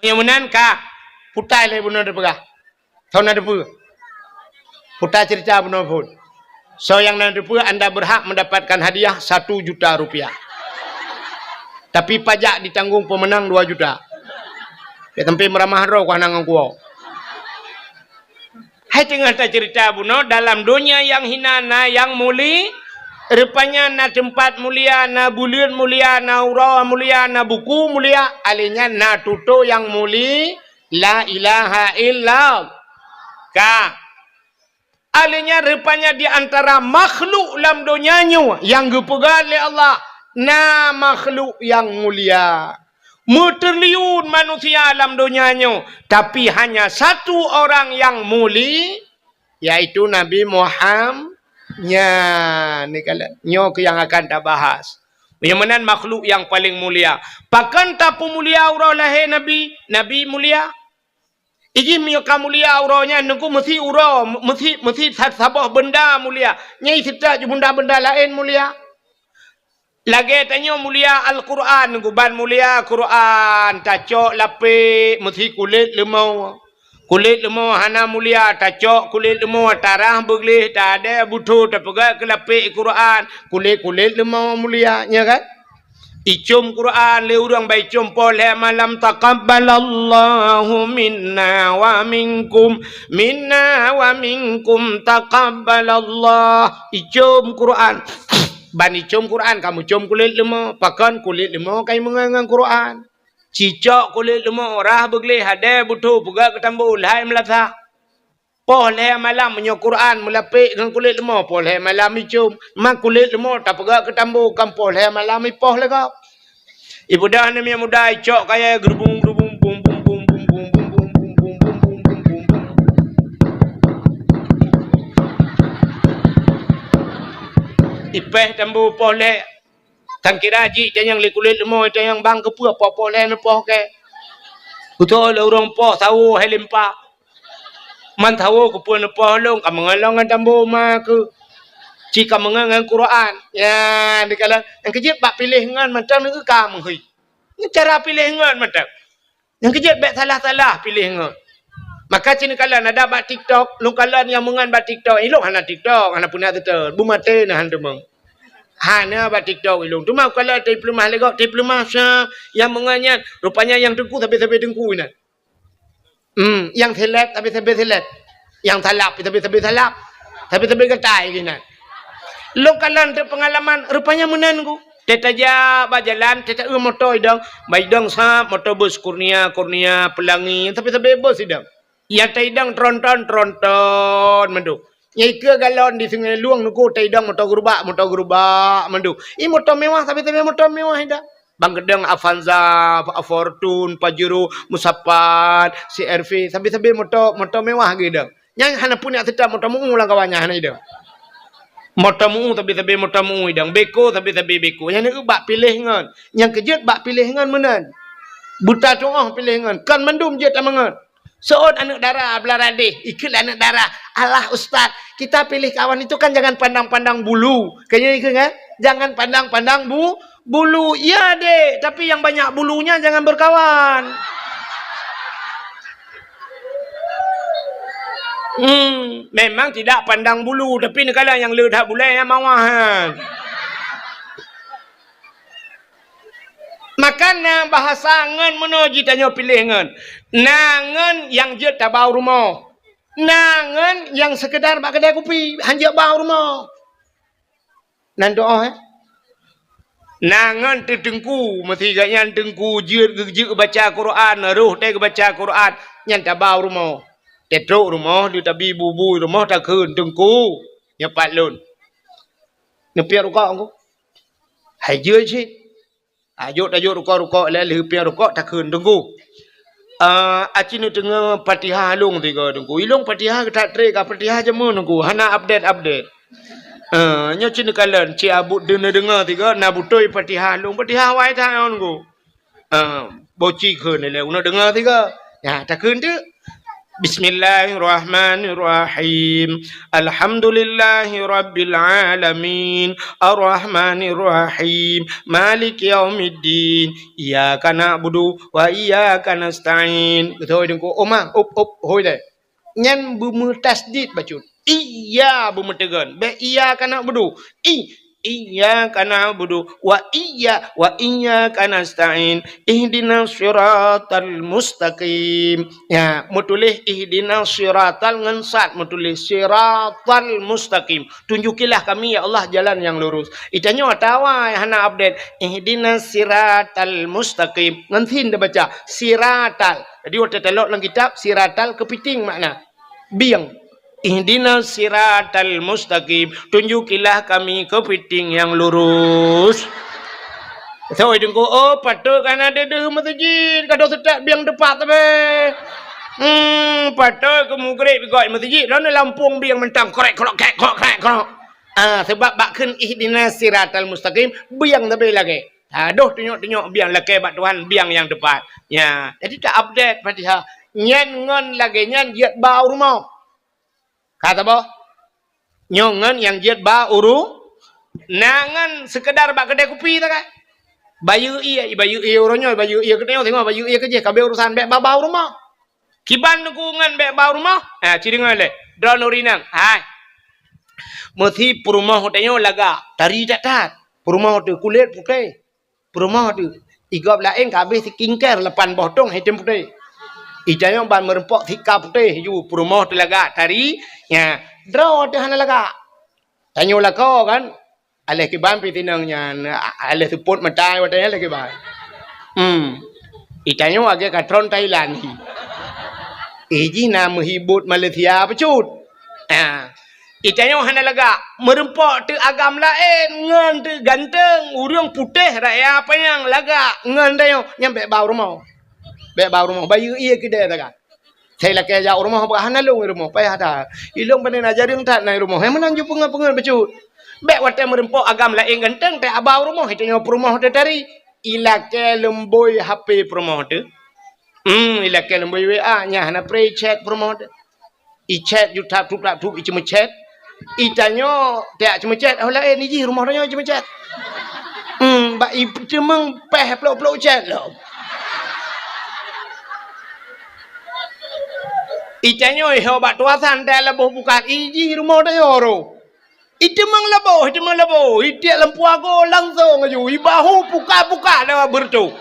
Yang menan ka putai le bunuh depegah. Tahun ada apa? Putai cerita bunuh pun. So yang nanti pun anda berhak mendapatkan hadiah 1 juta rupiah. Tapi pajak ditanggung pemenang 2 juta. Ya tempi meramah roh kau nangang kuau. Hai tengah ta cerita bunuh dalam dunia yang hina na yang muli. Rupanya na tempat mulia, na bulan mulia, na urau mulia, na buku mulia. Alinya na tutu yang muli. La ilaha illallah. Ka. Alinya rupanya di antara makhluk dalam dunianya yang dipegang oleh Allah. Na makhluk yang mulia. Triliun manusia dalam dunianya. Tapi hanya satu orang yang muli. Yaitu Nabi Muhammad. Ni kala. Nyo yang akan kita bahas. Yang mana makhluk yang paling mulia. Pakan tapu mulia urau lahir Nabi. Nabi mulia. Iji mioka mulia uraunya nunggu mesti urau, mesti sabah benda mulia. Nyai sita benda-benda lain mulia. Lagi tanya mulia Al-Quran nunggu ban mulia Quran, tacok lapik mesti kulit lemau. Kulit lemau hana mulia, tacok kulit lemau tarah beglih tak ada butuh terpegat ke lapik Quran. Kulit lemau mulia nya kan? Icum Quran le urang bai icum poleh malam taqabbalallahu minna wa minkum taqabbalallah. Icum Quran ban icum Quran kamu cium kulit lemau pakan kulit lemau kai mengangang Quran cicok kulit lemau rah begleh ada butuh buga ketambu lai melasa poleh malam menyo Quran melapik dengan kulit lemau poleh malam icum mak kulit lemau tak pegak ketambu kam poleh malam ipoh legap ibu dah ni muda icok kaya gerubung bum bum bum bum bum bum bum bum bum bum bum bum bum. Ipeh tambu poleh tangkira ji yang li kulit lemau yang bang ke apa poleh ne poh ke betul orang poh tahu helimpa man tahu ke pun poh long kam ngalong tambu mak jika mengangan Quran ya dikala yang kejip bak pilih ngan macam ni ke kam hui ni cara pilih ngan macam yang kejip bak salah-salah pilih ngan maka cini kala ada bak TikTok lu kala yang mengan bak TikTok ilok hana TikTok hana punya tu bumate nah handemang hana bak TikTok ilung tu mau kala diploma legok diploma yang mengannya rupanya yang dengku tapi dengku ni yang telat tapi telat yang talap tapi talap tapi ketai gini lokalan tu pengalaman rupanya menangu teta ja bajalan teta motor idang baidang sa motor bus kurnia pelangi tapi bebas idang ya taidang tronton mendu nyai ke galon di sungai luang nuku taidang motor gerubak mendu i motor mewah tapi motor mewah idang bang gedang Avanza Fortune Pajero Musapat CRV tapi motor mewah gedang nyai hana punya tetap motor mengulang kawannya hana idang motamu tapi motamu idang beko tapi beko yang ni bak pilih ngan yang kejut bak pilih ngan menan buta tongah pilih ngan kan mendum je tamangan seod anak darah belarade ikut anak darah alah ustaz kita pilih kawan itu kan jangan pandang-pandang bulu kayaknya ikut kan jangan pandang-pandang bulu iya deh tapi yang banyak bulunya jangan berkawan memang tidak pandang bulu tapi negara yang ledak boleh yang mawahan. Makanya bahasa ngan menuji tanya pilih ngan. Nangan yang je tak bau rumah. Nangan yang sekedar bak kedai kopi hanya bau rumah. Nan doa Nangan terdengku mesti gaknya dengku je baca Quran roh teh baca Quran yang tak bau rumah. Tetruk rumah dia tabi bubu rumah tak keun tengku nyepat lun ngepiak rukak aku haja je ajuk rukak le lepiak rukak tak keun tengku acin tengah Fatihah long tiga tengku ilong Fatihah tak trek Fatihah jemu tengku hana update nya cin kalan ci abut dengar tiga na butoi Fatihah long Fatihah wai ta tengku boci keun le una dengar tiga ya tak keun tu Bismillahirrahmanirrahim. Alhamdulillahirabbil alamin. Arrahmanirrahim. Maliki yaumiddin. Iyyaka na'budu wa iyyaka nasta'in. Thôi đừng có ôm á, ốp hồi đây. Nhân bu mưa tasdid bacun. Iya bu metegan. Be iyyaka na'budu. Iyyaka na'budu wa iyyaka nasta'in. Ihdinas siratal mustaqim. Ya, mutulih ihdinas siratal ngensat mutulih siratal mustaqim. Tunjukilah kami ya Allah jalan yang lurus. Itanya tawa hana update ihdinas siratal mustaqim. Ngantin dah baca siratal. Jadi waktu telok dalam kitab siratal kepiting makna biang. Ihdinas siratal mustaqim. Tunjukilah kami kepiting yang lurus. Thôi đừng có patut kan ada deh masjid. Kado setak biang depan tapi. Patut kamu grep gọi masjid. Đó là Lampung biang mentang korek. Sebab bak kun ihdinas siratal mustaqim biang tapi lagi. Aduh tengok biang lagi bak Tuhan biang yang depan. Ya, jadi tak update Fatihah. Nyan ngon lagi nyan jiat bau rumah. Kata apa? Nyongan yang jiat ba uru nangan sekedar bak kedai kopi tak kan? Bayu iya orangnya bayu iya kedai tengok bayu iya kerja kabeh urusan bek bau rumah. Kiban nukungan bek bau rumah. Ciri ngale. Drone urinang. Hai. Mesti perumah hotelnya laga tari tat. Perumah hotel kulit putih. Perumah hotel igap lain kabeh sikingker lepan botong hitam putih. Ijanya ban merempok tika putih ju perumah tu laga tari ya draw tu hana laga tanyo lako kan aleh ke ban pitinangnya aleh support matai watanya lagi ban itanyo age katron Thailand iji nam hibut Malaysia pecut itanyo hana laga merempok tu agam lain ngan tu ganteng urang putih raya apa yang laga ngan tayo nyampe bau rumah bek bau rumah bayu iya kedai tak kan saya laki ajak rumah apa hana long rumah payah dah ilong panen ajarin tak naik rumah yang menanju pengen becut bek watai merempok agam lain ganteng tak bau rumah itu nyawa rumah tu tari ilake lemboi HP rumah tu ilake lemboi WA nya hana pre chat rumah tu i chat you tap tup i cuma chat itanyo tak cuma chat oh lain ni rumah tu cuma chat bak i cuma peh pelok chat lo Icanyo hebat tuasan dah leboh bukan iji rumah dah yoro. Itu mang leboh. Itu lempu aku langsung aja. Ibahu buka dah bertu.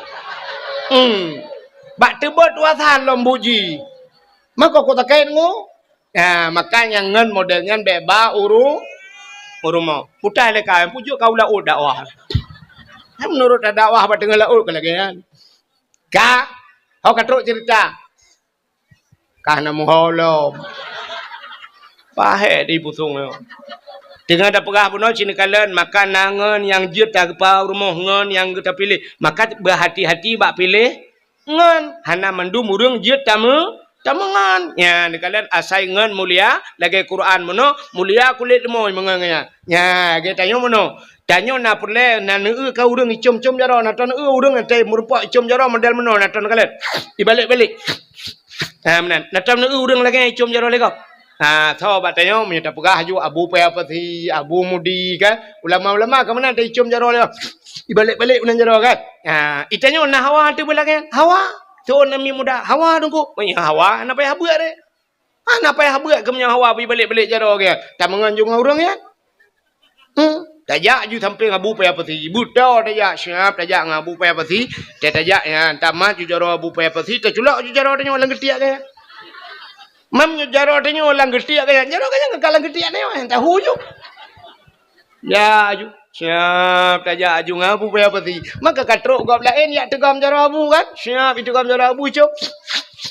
Bak tebot tuasan lembuji. Maka kau tak kain ngo. Makanya ngan modelnya beba urumau. Putai lekai pujuk kau laut dakwah. Menurut dakwah apa tengah laut kelagian. Kau katruk cerita. Karena muholom pahe di pusung yo dengan ada pegah puno cini kalian maka nangan yang jut tak pa rumah ngan yang kita pilih maka berhati-hati bak pilih ngan hana mandum urang jut tamu ngan ya ni kalian asai ngan mulia lagi Quran mono mulia kulit moy mengangnya ya kita yo mono danyo na pule na neu ka urang icom jaro na ton urang ante merupa icom jaro model mono na ton kalian dibalik Menan, natam nu urang lagi icom jaro lego. Tho batanya menyata pegah ju abu payapati, abu mudi kan. Ulama-ulama ke mana ada icom jaro lego. Ibalik-balik unan jaro kan. Itanya na hawa tu belakang. Hawa. Tu nami muda. Hawa tunggu. Punya hawa na payah buat deh. Na payah buat ke punya hawa ibalik-balik jaro kan. Tak menganjung urang ya. Tajak ju sampai ngabu payapati. Buta tajak siap tajak ngabu payapati. Tajak ya tamat ju jaro abu payapati. Terculak ju jaro tanya orang getiak kaya. Mam ju jaro tanya orang getiak kaya. Jaro kaya ngakalang getiak ni tahu ju. Ya ju siap tajak ju ngabu payapati. Maka katruk gap lain ya tegam jaro abu kan. Siap itu gam jaro abu cu.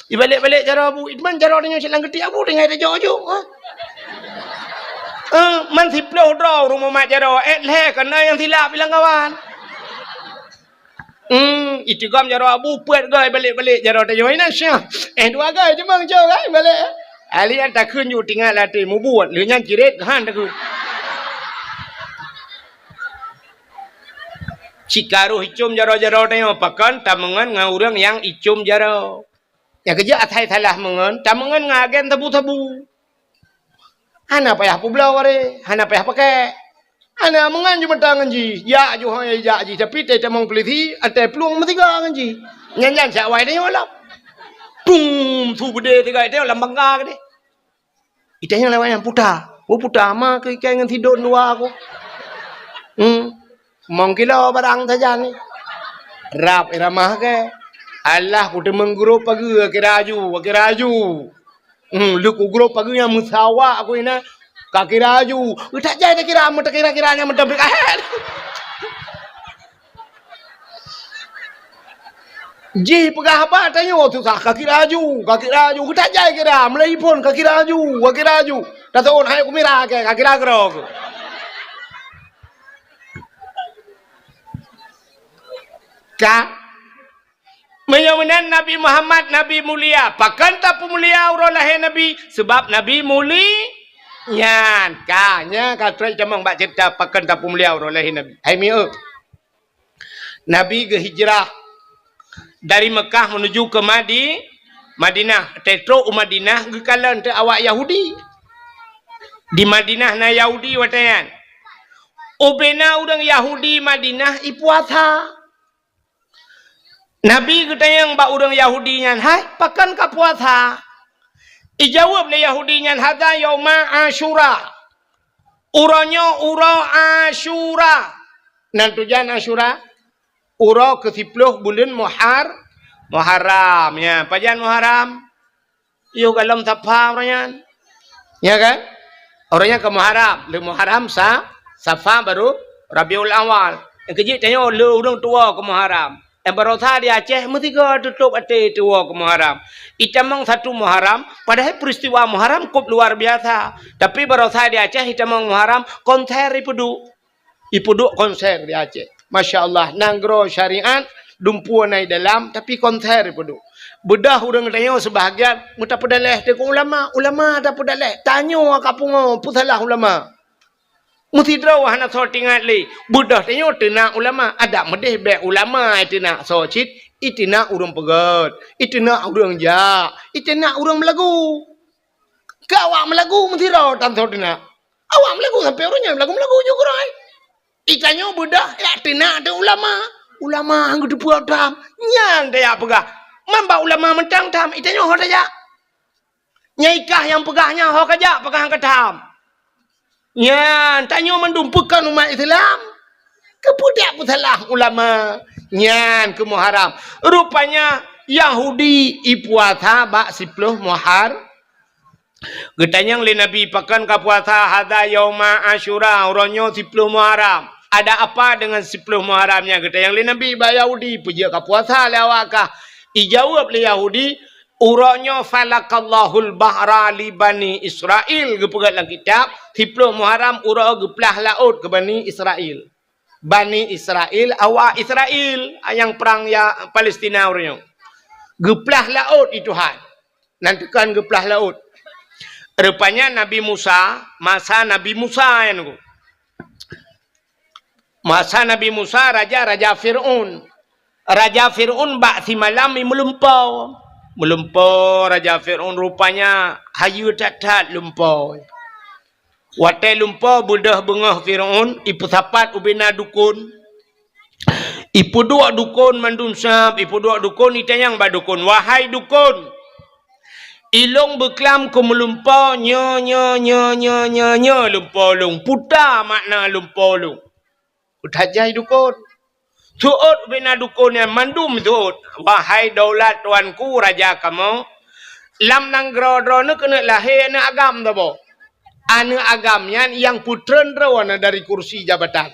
Ibalik-balik jaro abu. Itman jaro tanya silang getiak abu dengan tajak ju. Man siploh draw rumah mak jaro leh kena yang silap bilang kawan. Itu gam jaro abu puat gai balik jaro tayo ina sia. Dua gai cuma jauh gai balik. Ali an tak kun ju tinggal latih mu buat le nyan kiret han tak kun. Cikaru icum jaro tayo pakan tamangan ngaurang yang icum jaro. Yang kerja atai salah mengen, tak mengen ngagen tabu-tabu. Hana payah publau are, hana payah pakai. Hana mengan cuma tangan ji, ya ju hang ya ji, tapi te temong peliti, ate peluang metiga ngan ji. Nyan sak wai dia olah. Pum tu bede tiga dia olah bangga ke dia. Itanya lewat yang putar. Oh putar mah ke ikan ngan tidur dua aku. Mong kilo barang saja ni. Rap iramah ke. Allah putar menggrup pagi akiraju. Lu ku grup pagi yang musawa aku ina kakiraju. Tak jadi kira mata kira-kiranya mata berkahet. Ji pegah apa tanya tu sah kaki raju kita jai kira mulai pun kaki raju dah tahu hai aku mira ke kaki ragro ka menyamanan Nabi Muhammad Nabi mulia pakan tak mulia urolah Nabi sebab Nabi muli nyan kanya katrai jamang bak cerita pakan tak mulia urolah Nabi hai miu Nabi ke hijrah dari Mekah menuju ke Madinah. Tetro Madinah gekalan te awak Yahudi. Di Madinah na Yahudi watayan. Obena udang Yahudi Madinah ipuasa. Nabi getayang ba udang Yahudi nyan, "Hai, pakan ka puasa?" Ijawab le Yahudi nyan, "Hada yauma Asyura." Uranyo ura Asyura. Nan tujuan Asyura Ura ke-10 bulan Muharram ya. Pajan Muharram. Yo dalam Safar orangnya. Ya kan? Orangnya ke Muharram. Le Muharram Safar baru Rabiul Awal. Yang kecil tanya le orang tua ke Muharram. Yang baru di Aceh mesti ke tutup ate tua ke Muharram. Itamang satu Muharram padahal peristiwa Muharram cukup luar biasa. Tapi baru di Aceh itamang Muharram konser ipudu konser di Aceh. Masya Allah, nanggro syariat, dumpu naik dalam, tapi konser pedu. Bedah orang tanya sebahagian, muta pedaleh, tengok ulama tak pedaleh. Tanya kapung, putalah ulama. Mesti draw hana sortingat li. Bedah tanya tina ulama, ada medeh be ulama itina socit, itina urang pegat, itina urang ja, itina urang melagu. Kawak melagu mesti draw tan sortina. Awak melagu sampai orangnya melagu juga orang. Itanya budak ya tina ada ulama anggo dibuat dam nyang dia pegah mamba ulama mentang tam itanya ho aja nyaikah yang pegahnya ho kaja pegah ketam nyan tanya mendumpukan umat Islam kebudak putalah ulama nyan ke Muharram rupanya Yahudi ipuasa bak 10 Muharram getanyang le Nabi pakan ka puasa hada yauma Asyura uronyo 10 Muharram. Ada apa dengan 10 Muharramnya? Getanyang le Nabi ba Yahudi puja ka puasa le awakah. Ijawab le Yahudi uronyo falakallahul bahra li bani Israel gepegat dalam kitab 10 Muharram uro geplah laut ke bani Israel. Bani Israel awak Israel yang perang ya Palestina uronyo. Geplah laut itu Tuhan. Nanti kan geplah laut. Rupanya Nabi Musa, masa Nabi Musa yang masa Nabi Musa raja Fir'aun. Raja Fir'aun bak si malam melumpau Raja Fir'aun rupanya hayu tak lumpau. Watai lumpau budah bengah Fir'aun ipu sapat ubina dukun. Ipu dua dukun mandun sab, ipu dua dukun itanyang ba dukun. Wahai dukun, ilong beklam ku melumpau nyo lumpau lung puta makna lumpau lung utajai dukun tuut bina dukun yang mandum tuut wahai daulat tuanku raja kamu lam nang grodro ne kena lahir ne agam tabo ane agamnya yang putren rawana dari kursi jabatan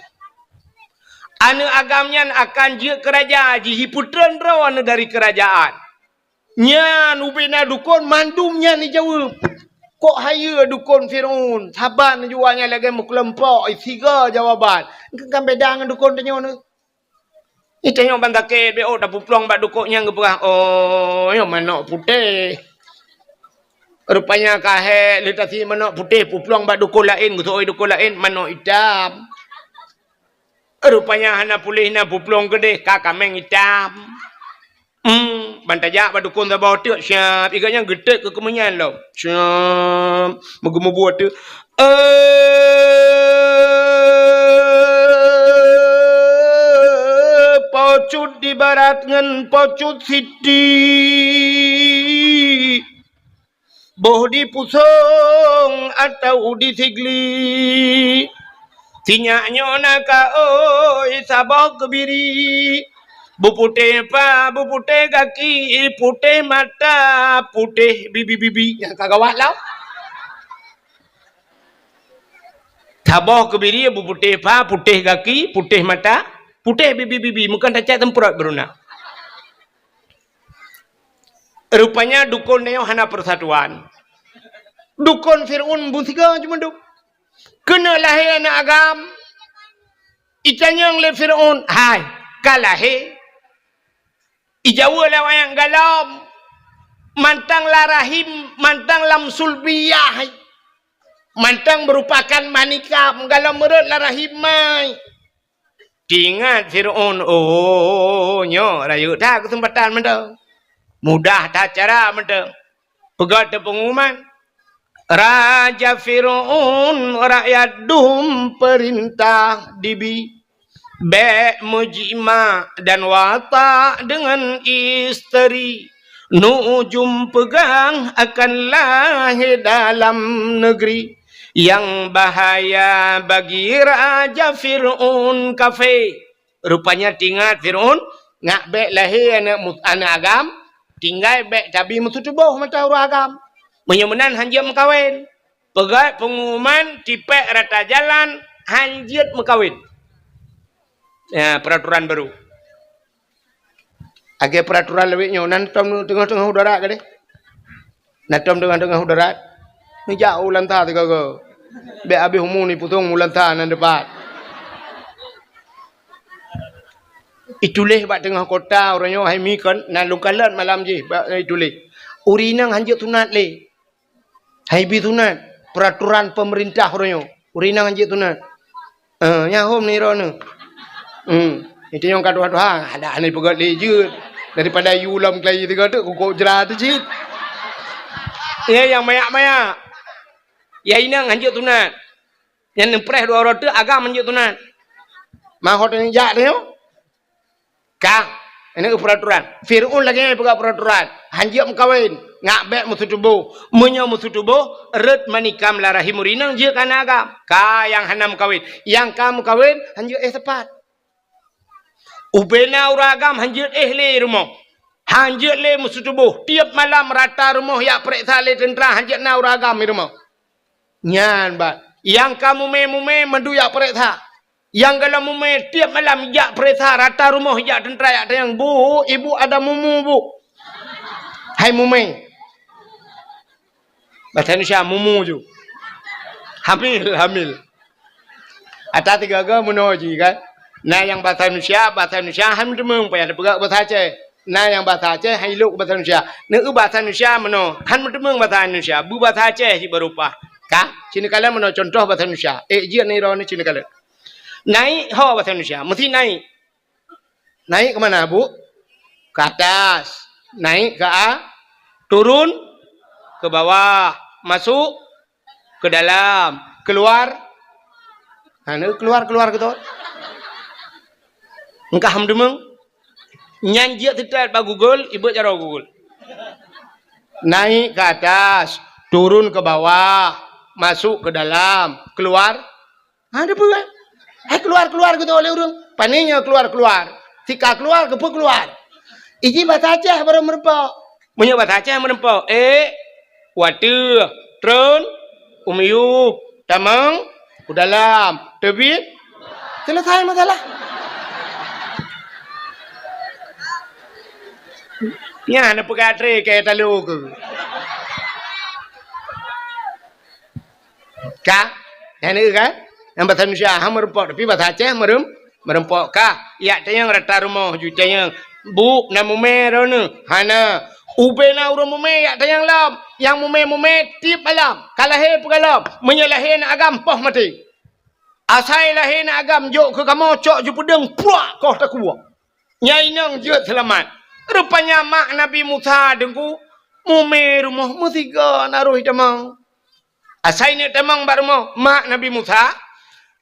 ane agamnya akan je kerajaan ji putren rawana dari kerajaan nyan ubina dukun mandumnya ni jawab kok haya dukun Fir'aun saban jualnya lagi muklempok 3 jawaban kan beda dengan dukun tanya ni tanya bandake be oh dah puplong bak dukuknya ngeperah oh yo manok putih rupanya kahe litasi manok putih puplong bak dukun lain gutoi dukun lain manok hitam rupanya hana pulih na puplong gede kakameng hitam Bantajak badukun tabau tu syap iganya gede ke kemenyan lo. Syap megemu buat tu. Pocut di barat ngan pocut siti. Boh di pusong atau di sigli. Tinyaknya naka oi sabok kebiri. Bupute pa, bupute kaki, putih mata, putih bibi-bibi. Yang kagawat lah. Sabok kebiri, bupute pa, putih kaki, putih mata, putih bibi-bibi. Bukan tak tempurat beruna. Rupanya dukun neo hana persatuan. Dukun Fir'aun buntiga cuma duk. Kena lahir anak agam. Icanyang le Fir'aun. Hai, kalahir. Ijawa lah wayang galam. Mantang larahim, mantang lam sulbiyah. Mantang merupakan manikam. Galam merut larahim mai. Diingat Fir'aun. Oh, nyo, rayu tak kesempatan menda. Mudah tak cara menda. Pegat pengumuman. Raja Fir'aun rakyat dum perintah dibi. Bek mujima dan watak dengan isteri. Nujum pegang akan lahir dalam negeri. Yang bahaya bagi Raja Fir'aun kafe. Rupanya tinggal Fir'aun. Ngak bek lahir anak agam. Tinggal bek cabi musuh tubuh mata orang agam. Menyemenan hanjit mekawin. Pegat pengumuman tipek rata jalan. Hanjit mekawin. Ya, peraturan baru. Agak peraturan lebih nyonan tengah-tengah udara ke deh. Natom tengah-tengah udara. Ni jauh lantah tiga ke. Be habis umum ni putung mulantah nan depan. Itulih bak tengah kota orangnya hai mikan nan lukalan malam je itulih. Urinang hanjut tunat le. Hai bi tunat peraturan pemerintah orangnya. Urinang hanjut tunat. Nyahom ni rono. Itu yang kadua-dua ada aneh pegat lejut daripada yulam kelai tiga tu kok jerah tu cit. Ya yang mayak-mayak. Ya inang hanjut tunat. Yang nempres dua orang tu agam hanjut tunat. Mahot ni jak tu. Kang, ini peraturan. Fir'aun lagi pegat peraturan. Hanjut mengkawin, ngak bek musuh tubuh, menyo musuh tubuh, red manikam larahim urinang je kan agam. Ka yang hanam kawin, yang kamu kawin hanjut tepat. Ubena uragam hanjut le rumah. Hanjut le musuh tubuh. Tiap malam rata rumah yak periksa le tentera hanjut na uragam rumah. Nyan bat. Yang kamu mume mendu yak periksa. Yang kalau mume tiap malam yak periksa rata rumah yak tentera yak yang bu, ibu ada mumu bu. Hai mume. Bahasa Indonesia mumu ju. Hamil. Ada tiga ke menuju kan. Nah yang bahasa Indonesia ham demeng payah pegang bahasa Aceh. Nah yang bahasa Aceh hai luk bahasa Indonesia. Neu bahasa Indonesia meno han demeng bahasa Indonesia. Bu bahasa Aceh si berupa. Ka? Sini kalian meno contoh bahasa Indonesia. Je ni ro ni sini kalian. Naik ho bahasa Indonesia, mesti naik. Naik ke mana, Bu? Ke atas. Naik ke turun ke bawah, masuk ke dalam, keluar. Keluar gitu. Engkau hamdemeng nyanyi tidak ba Google, ibu cara Google. Naik ke atas, turun ke bawah, masuk ke dalam, keluar. Ada apa? Keluar gitu oleh orang. Paninya keluar. Tika keluar keluar. Iji bahasa Aceh baru merempok. Punya bahasa Aceh merempok. Watu, turun, umiyup, tamang, ke dalam, tebit. Selesai masalah. Ya, nak pegat tre kayak talu ke. Kah? Yang kan? Yang bahasa Indonesia ham merempok tapi bahasa Aceh merempok kah? Ya tayang rata rumah ju tayang bu na mume rono. Hana ubena urang mume ya tayang lam. Yang mume tip alam. Kalahe pegalam. Menyalahe nak agam poh mati. Asai lahe nak agam jok ke kamu cok ju pedeng puak koh tak kuat. Nyai nang je selamat. Rupanya mak Nabi Musa dengku mume rumah mutiga naruh damang. Asai ni damang bar rumah mak Nabi Musa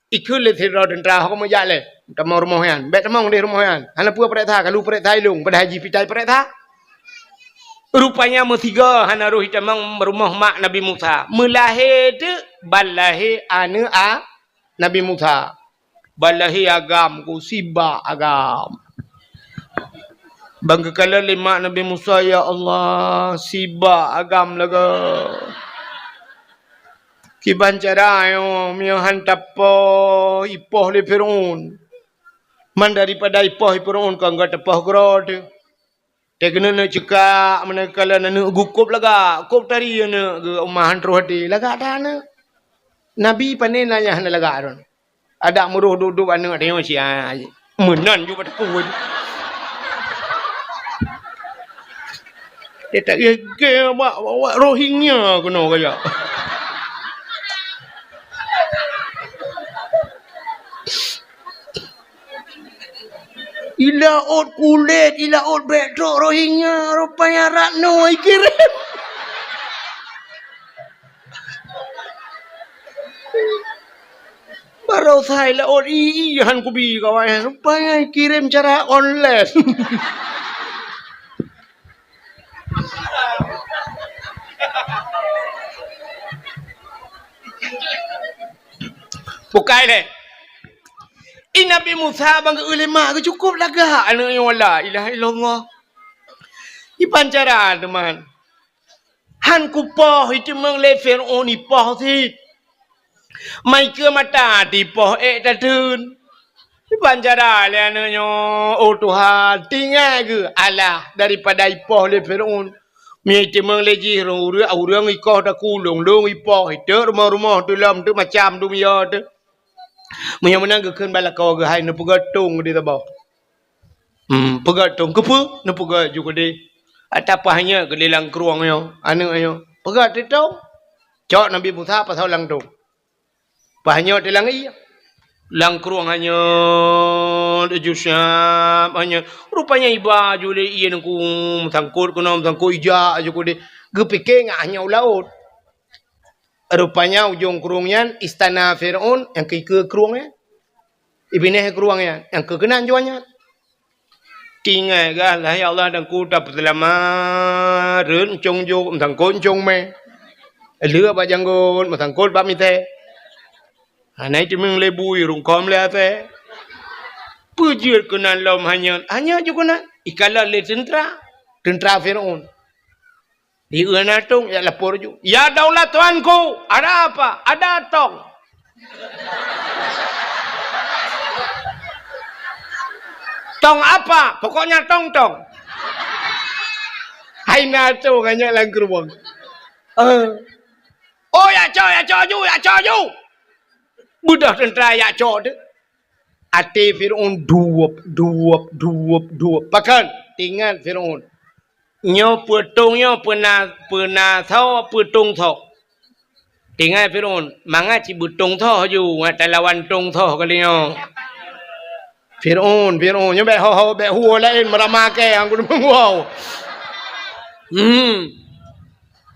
ikut le thira dendra ko mo jale. Damang rumah yan. Bet damang di rumah yan. Hana pua pret tha kalau pret thai lung pada haji pitai pret tha. Rupanya mutiga hana ruh damang rumah mak Nabi Musa. Melahir de balahi anu a Nabi Musa. Balahi agam ku siba agam. Bangga kala lima Nabi Musa, ya Allah, siba agam laga. Kiban cara yo miahan tapo ipoh le Firaun. Man daripada ipoh Firaun kan gak tapoh grod. Tegena na cika mana kala na gukup laga, kup tari na umahan rohati laga dana. Nabi panen nanya hana laga aron. Ada muruh duduk anu ada yo sia. Menan juga takut. Dia tak gege bawa Rohingya kena kaya. Ila ot kulit, ila ot bedok Rohingya, rupanya Ratno kirim. Baru saya la ot han kubi kawan, rupanya kirim cara online. Bukai le. Nabi Musa bang ulama ke cukup laga anu yang wala ilaha illallah. Pancara teman. Han kupoh itu meng le Firaun ipoh thi. Mai ke mata di poh ta dun. Pancara le anu nyo oh Tuhan tinggal ke Allah daripada ipoh le Firaun. Mi itu meng le ji urang ikoh ta kulung dong ipoh itu rumah-rumah tu lam tu macam tu ya tu. Maya menang ke kan bala kau ke hai na pegatung di tabau. Pegatung kepu na pegat juga di. Atapahnya ke lelang keruang yo. Anu ayo. Pegat itu. Cok Nabi Musa pasal lang tu. Pahnya di lang iya. Lang keruang hanya jusyam hanya rupanya iba jule iya nangku sangkut kuno sangkut ija juga di. Gepike hanya laut. Rupanya ujung kerungnya istana Firaun yang ke kerungnya. Ibineh kerungnya yang kekenan juanya. Tinggal lah ya Allah dan ku dapat lama ren chong jo thằng côn chong me. Lửa ba janggon mà thằng côn ba mi te. Nãy thì mình le bui rung kom le te. Pujir kenan lom hanya juga na ikala le tentara Firaun. Di Unatung ya lapor juga. Ya daulat tuanku, ada apa? Ada tong. Tong apa? Pokoknya tong. Hai nato kanya lang keruang. Oh ya cho you. Budak tentera ya cho tu. Ati Firaun duap. Pakan tinggal Firaun. Nyo putungnya pernah thau putung thau. Tinggal Firaun, manga ci butung thau ju ngata lawan tung thau kali nyo. Firaun nyo be ho be huo lain maramake angku wow.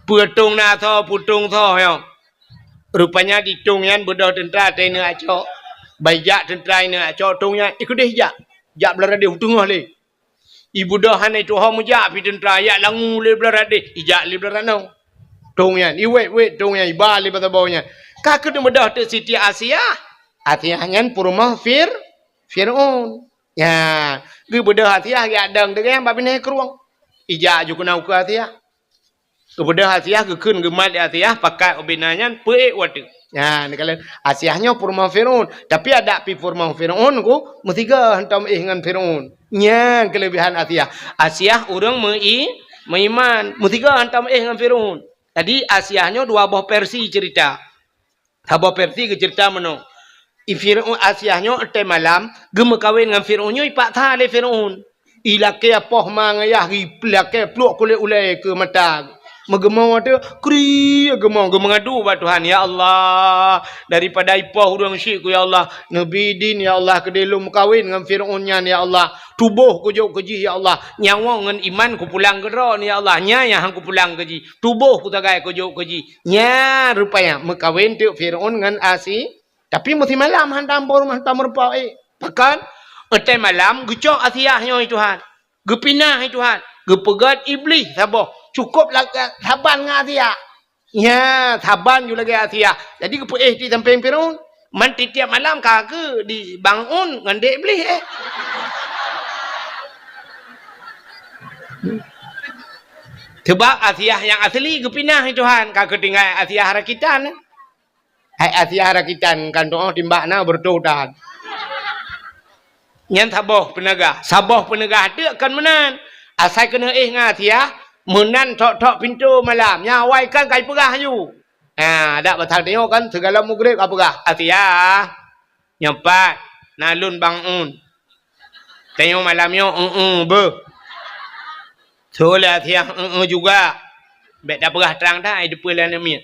Putung na thau putung thau yo. Rupanya di tungyan budak tentera tene aco. Bayak tentera ini aco tungnya ikut deh jak belara dia tungah le. Ibu dah hanai tu hamu jak pi tentera ya langu le belara deh ijak le belara nau. Tungyan wait tungnya iba le bata bawnya. Kakek tu mudah tu Siti Asia. Asia ngan purma Firaun. Ya, ge budak Asia ya dang dengan ba bine keruang. Ijak ju kenau ke Asia. Kepada Asia ke kun ge mat Asia pakai obinanya pe watu. Ya, ni kalau Asiahnya purma Firaun, tapi ada pi purma Firaun ku mesti ga hantam dengan Firaun. Nya kelebihan Asia orang meiman, mesti ga hantam dengan Firaun. Tadi Asiahnya dua buah versi cerita. Dua versi ke cerita mano. Firaun Asiahnya te malam gem kawin dengan Firaunnya ipak tha le Firaun. Ilake apoh mangayah ri plake pluk kule ulai ke mata. Mengemau tu gemau mengadu ba Tuhan ya Allah daripada ipah urang syirk ya Allah Nabi din ya Allah kedelum kahwin dengan Firaun nya ya Allah tubuh ku jauh keji ya Allah nyawa dengan iman ku pulang gera ni ya Allah nya yang ku pulang keji tubuh ku tagai ku jauh keji nya rupanya mekawin tu Firaun dengan Asi tapi mesti malam hantam rumah hantam merpa pakan etai malam gecok Asiah nya Tuhan gepinah Tuhan gepegat iblis sabah cukup lah saban dengan Asia. Ya, saban juga lagi Asia. Jadi kepu di samping Firaun. Man tiap malam kagak dibangun dengan dek iblis Sebab Asia yang asli kepinah Tuhan. Kagak tinggal Asia harakitan. Hai Asia harakitan kan doa timbakna berdoa. Yang sabah penegah tu akan menan. Asal kena dengan Asia menan tok pintu malam nyawai kan kai perah you dak batang tengok kan segala mugrib apa perah Asia nyempat nalun bangun tengok malamnya be solah Asia juga bet dak perah terang dah depan lan mi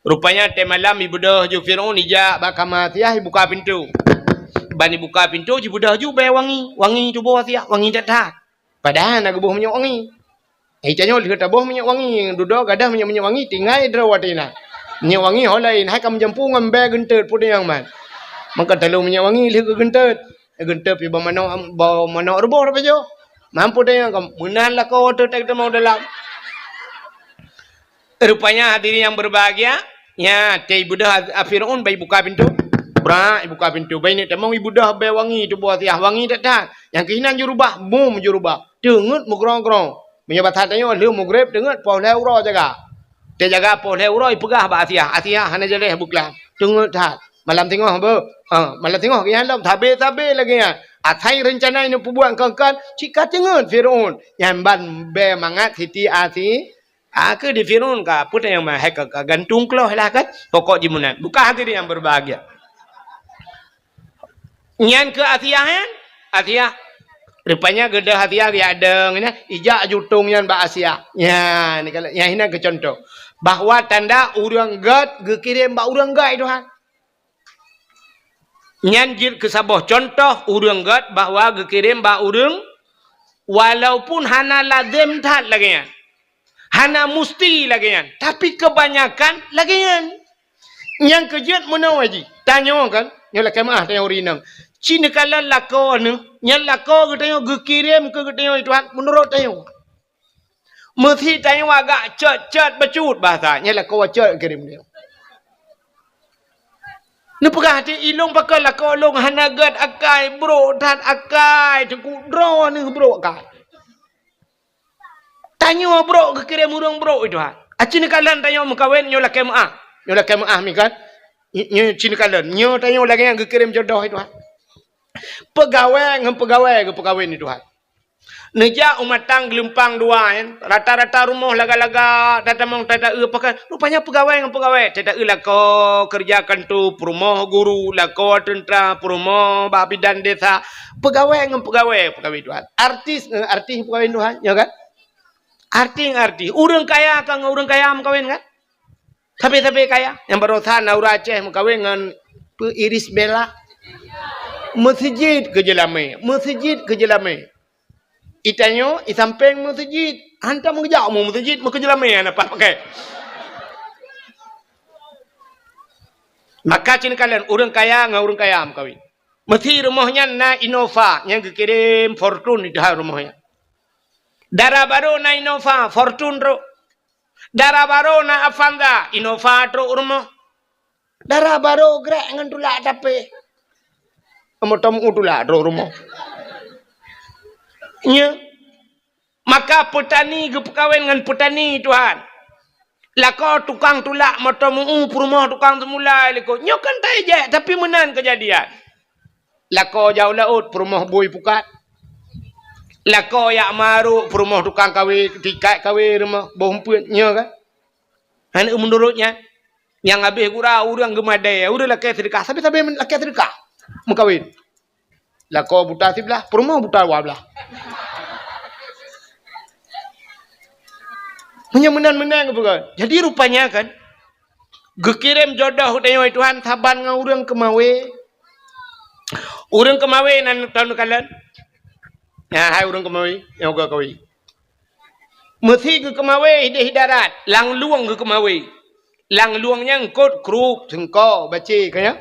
rupanya tem malam ibu dah ju Firaun ija bakam Asia buka pintu bani buka pintu ibu dah ju bay wangi tu bawah Asia wangi dak padahal nak buh minyak wangi Icanya lihat tabuh minyak wangi, duduk gadah minyak wangi, tinggal derawatina. Minyak wangi holain, hai kamu jampu ngambil gentet pun yang man. Maka telu minyak wangi lihat gentet pi bawa mana rebah apa jo. Mampu dah yang kamu menan lah kau tu tak mau dalam. Rupanya hadirin yang berbahagia, ya, ibu dah Firaun bayi buka pintu. Buka pintu. Bayi ni temang ibu dah bayi wangi tu buat siah wangi tak. Yang kehinan jurubah, jurubah. Dengut mugrong-grong. Menyebab tanya lu mugrib dengar poh leuro jaga. Dia jaga poh leuro ipegah ba Asia. Asia hana jeleh buklah. Dengar tat. Malam tengok apa? Malam tengok ke dalam tabe lagi ya. Atai rencana ini pubuan kan cika dengar Firaun yang ban be mangat hiti Asi. Ke di Firaun ka puta yang mah hek gantung kloh lah kan. Pokok jimunan. Buka hati yang berbahagia. Nyan ke Asia kan? Asia rupanya gede hati dia ada ni ijak jutung yang ba Asia. Ya, ni kalau yang ini ke contoh bahwa tanda urang gad gekirim ba urang gad Tuhan. Nyanjir ke sabah contoh urang gad bahwa gekirim ba urang walaupun hana lazim tat lagi hana musti lagi tapi kebanyakan lagi yang kejut menawaji tanya kan nyola kemah tanya urinang Cina kalau lako ni, yang lako kita yang gekirim ke kita yang Tuhan menurut tayo. Mesti tayo agak cet becut bahasa, yang lako cet kirim dia. Ni pegah hati ilung pakai lako long hanagat akai bro dan akai cukup draw ni bro akai. Tanyo bro gekirim urang bro Tuhan. Cina kalau tayo mengkawin nyola kemah mi kan. Cina kalau nyo tayo lagi yang gekirim jodoh Tuhan. Pegawai ni Tuhan. Neja umatang gelumpang dua rata-rata rumah laga-laga tatamong tata pakai rupanya pegawai tata lako kerjakan tu rumah guru lako tentera rumah babidan desa pegawai Tuhan. Artis pegawai Tuhan ya kan? Arti urang kaya kan urang kaya mengkawin kan? Tapi kaya yang barusan Naura Aceh mengkawin dengan Iris Bella. Masjid ke jelame. Itanyo isampeng masjid. Hantar mengejak mu masjid mu ke jelame dapat pakai. Maka cina kalian orang kaya dengan orang kaya kawin. Mesti rumahnya na Innova yang dikirim Fortune di rumahnya. Darah baru na Innova Fortune ro. Darah baru na Avanza Innova ro rumah. Darah baru gerak dengan tulak tapi Amotam utulah do rumah. Nya. Maka petani ke perkawin dengan petani Tuhan. Lako tukang tulak motom rumah tukang semula liko. Nyo kan tak je tapi menan kejadian. Lako jauh laut rumah boy pukat. Lako yak maru rumah tukang kawin tikai kawin rumah bomput nya kan. Han menurutnya yang habis gurau urang gemadai urang laki sedekah tapi laki sedekah. Mengkawin. Lako buta sebelah, perumah buta belah. Menang-menang apa? Jadi rupanya kan, gekirim jodoh dengan Tuhan taban dengan orang kemawe. Orang kemawe nan tahun kalan. Ya, hai orang kemawe, yang gak kawe. Mesti ke kemawe di darat, lang luang ke kemawe. Lang luangnya engkau krup, sengkau baca kaya.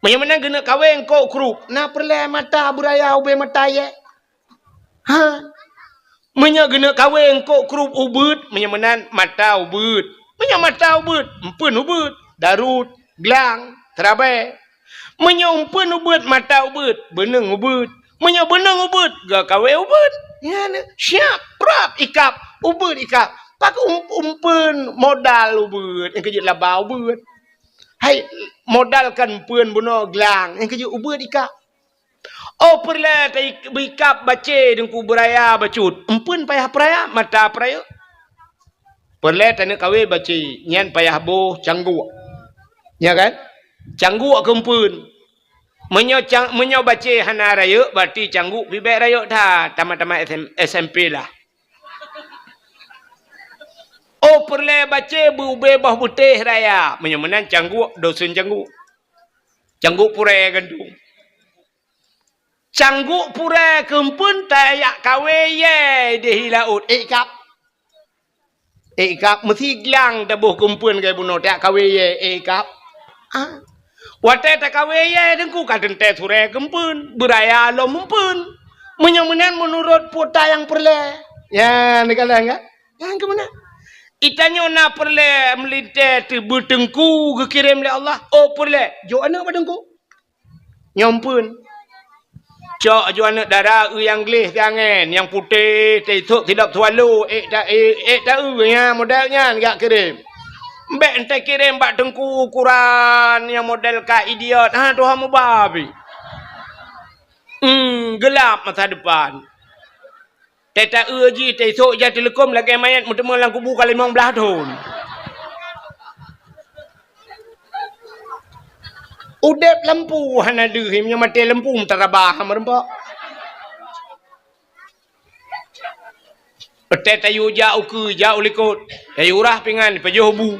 Mana kena kawe engkau krup. Na perle mata buraya ube mata ye. Ha? Menya kena kawe engkau krup ubud, menyamanan mata ubud. Menya mata ubud, empun ubud, darut, gelang, terabai. Menya empun ubud, mata ubud, beneng ubud. Menya beneng ubud, gak kawe ubud. Ya, siap, prap, ikap, ubud ikap. Pak umpun modal ubud, yang kerja labau ubud. Hai modalkan pun bunuh gelang, yang kerja ubud ikap. Oh perlah ikap baca dengku beraya bacut. Umpun payah peraya, mata peraya. Perlah tanah kawe baca, nyan payah boh canggu. Ya kan? Canggu kempun. Menyo baca hana raya, berarti canggu bibek raya dah. Tamat-tamat SMP lah. Oh perle baca bube bah putih raya. Menyamanan canggu dosun canggu. Canggu pure gandung. Canggu pure kempun tayak kawe ye di laut. Ikap. Ikap mesti gelang tabuh kempun kaya bunuh tayak kawe ye ikap. Ah. Wate tak kawe ye dengku kadang teh sure kempun. Beraya lo mumpun. Menyamanan menurut puta yang perle. Ya ni kalau enggak. Yang kemana? Itanya na perle melinte tu bertengku kekirim oleh Allah. Oh perle. Jo anak badengku. Nyompun. Cok jo anak darah yang gelih tangan, yang putih tesuk tidak tualu. Tak ya modelnya enggak kirim. Mbak ente kirim bak tengku ukuran yang model ka idiot. Ha Tuhan mu babi. Gelap masa depan. Teta uji tesok je telekom lagi mayat mutemu lang kubu kali 15 tahun. Udep lampu hana dehim yang mati lampu terabah merempak. Teta yu jauh ke jauh likut. Ayurah pingan pejobu.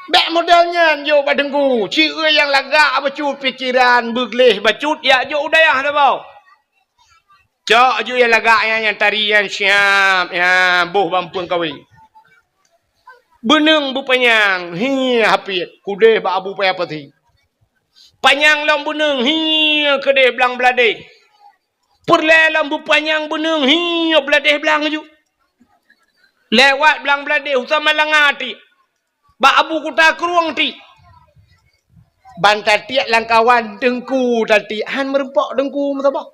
Bek modelnya yo badengku. Cira yang lagak bacut pikiran begleh bacut ya jo udayah dah bau. Cok je yang lagaknya yang tarian siap ya boh bampung kawin. Beneng bu panyang hi hapit kudeh ba abu payah pati. Panyang lam beneng hi kedeh belang belade. Perle lam bu panyang beneng hi belade belang ju. Lewat belang belade usama langati. Ba abu kuta keruang ti. Bantar tiak langkawan dengku tadi han merempok dengku mtabah.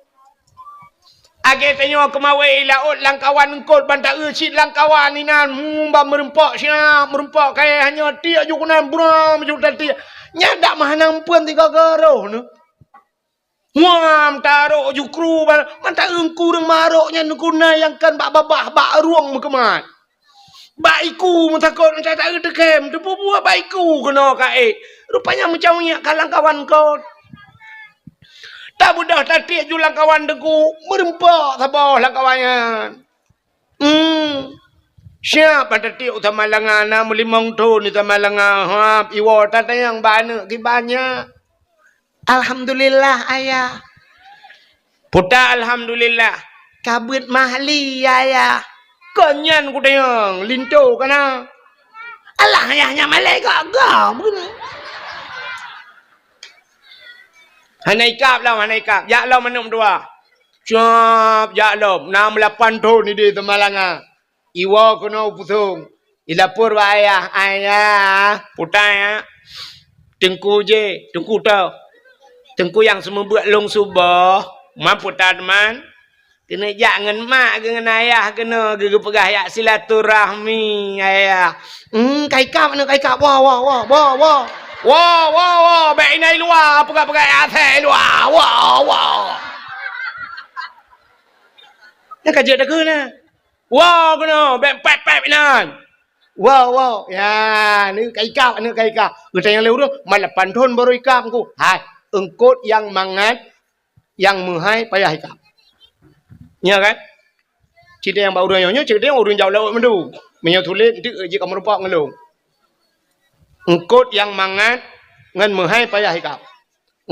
Age tanya kemawe laut langkawan engkot bantak usit langkawan ni nan mumba merempok siap merempok kaya hanya tiak ju kunan buram ju tadi nyadak mahanang pun tiga garoh nu muam taruh ju kru bantak engku reng maroknya nukuna yang kan bak babah bak ruang mekemat baiku mentakut mencatat dekem tu buah baiku kena kae rupanya macam nya kalangkawan kau. Tak mudah tatik ju langkawan deku merempak sabar langkawannya. Siap tatik utama langana melimong tu ni utama langana hap iwo tatayang bana ki banyak. Alhamdulillah ayah. Puta alhamdulillah. Kabut mahli ayah. Konyan ku tayang linto kana. Alah ayahnya malaikat gam begini. Hanaikap lah, hanaikap. Ya lah manum dua. Siap, ya lah. 68 tahun ni dia temalanga. Iwa kena pusung. Ilapur wa ayah. Ayah. Putai ya. Tengku je. Tengku tau. Tengku yang semua buat long subah. Mampu tak teman. Kena jangan mak dengan ayah. Kena gegepegah ya silaturahmi ayah. Kaikap mana kaikap. Wah. Wah, baik ini luar, pegang-pegang atas luar, wah. Yang kerja tak kena. Wah, kena, baik pep nan. Wah, ya, ni kaikap. Kita yang lewat tu, malah pantun baru ikap aku. Hai, engkot yang mangat, yang menghai payah ikap. Ya kan? Cerita yang baru nyonya, cerita yang orang jauh lewat mendu. Menyutulit itu jika merupakan ngelung. Engkot yang mangat ngan menghai payah ikap.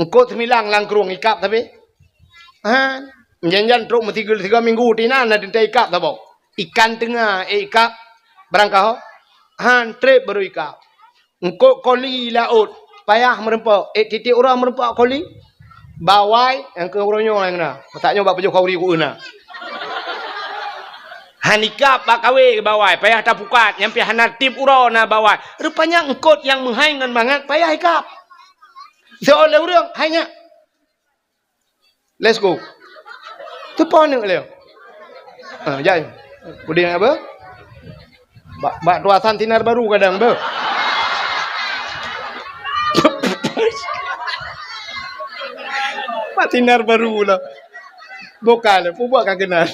Engkot semilang langkrung ikap tapi. Janjan truk tiga minggu tina na dinta ikap tabo. Ikan tengah ikap berangkau. Trip baru ikap. Engkot koli laut payah merempak. Titik orang merempak koli. Bawai yang ke orangnya yang na. Tak nyoba pejuh kauri ku na. Hanikap bak kawe ke bawai payah tapukat yang pihak natib ura na bawai. Rupanya engkot yang menghai ngan mangat payah ikap. Seolah orang hanya. Let's go. Tu pon nak leh. Jai. Kemudian apa? Bak tuasan tinar baru kadang ber. Bak tinar baru lah. Bukan, buat kagenan.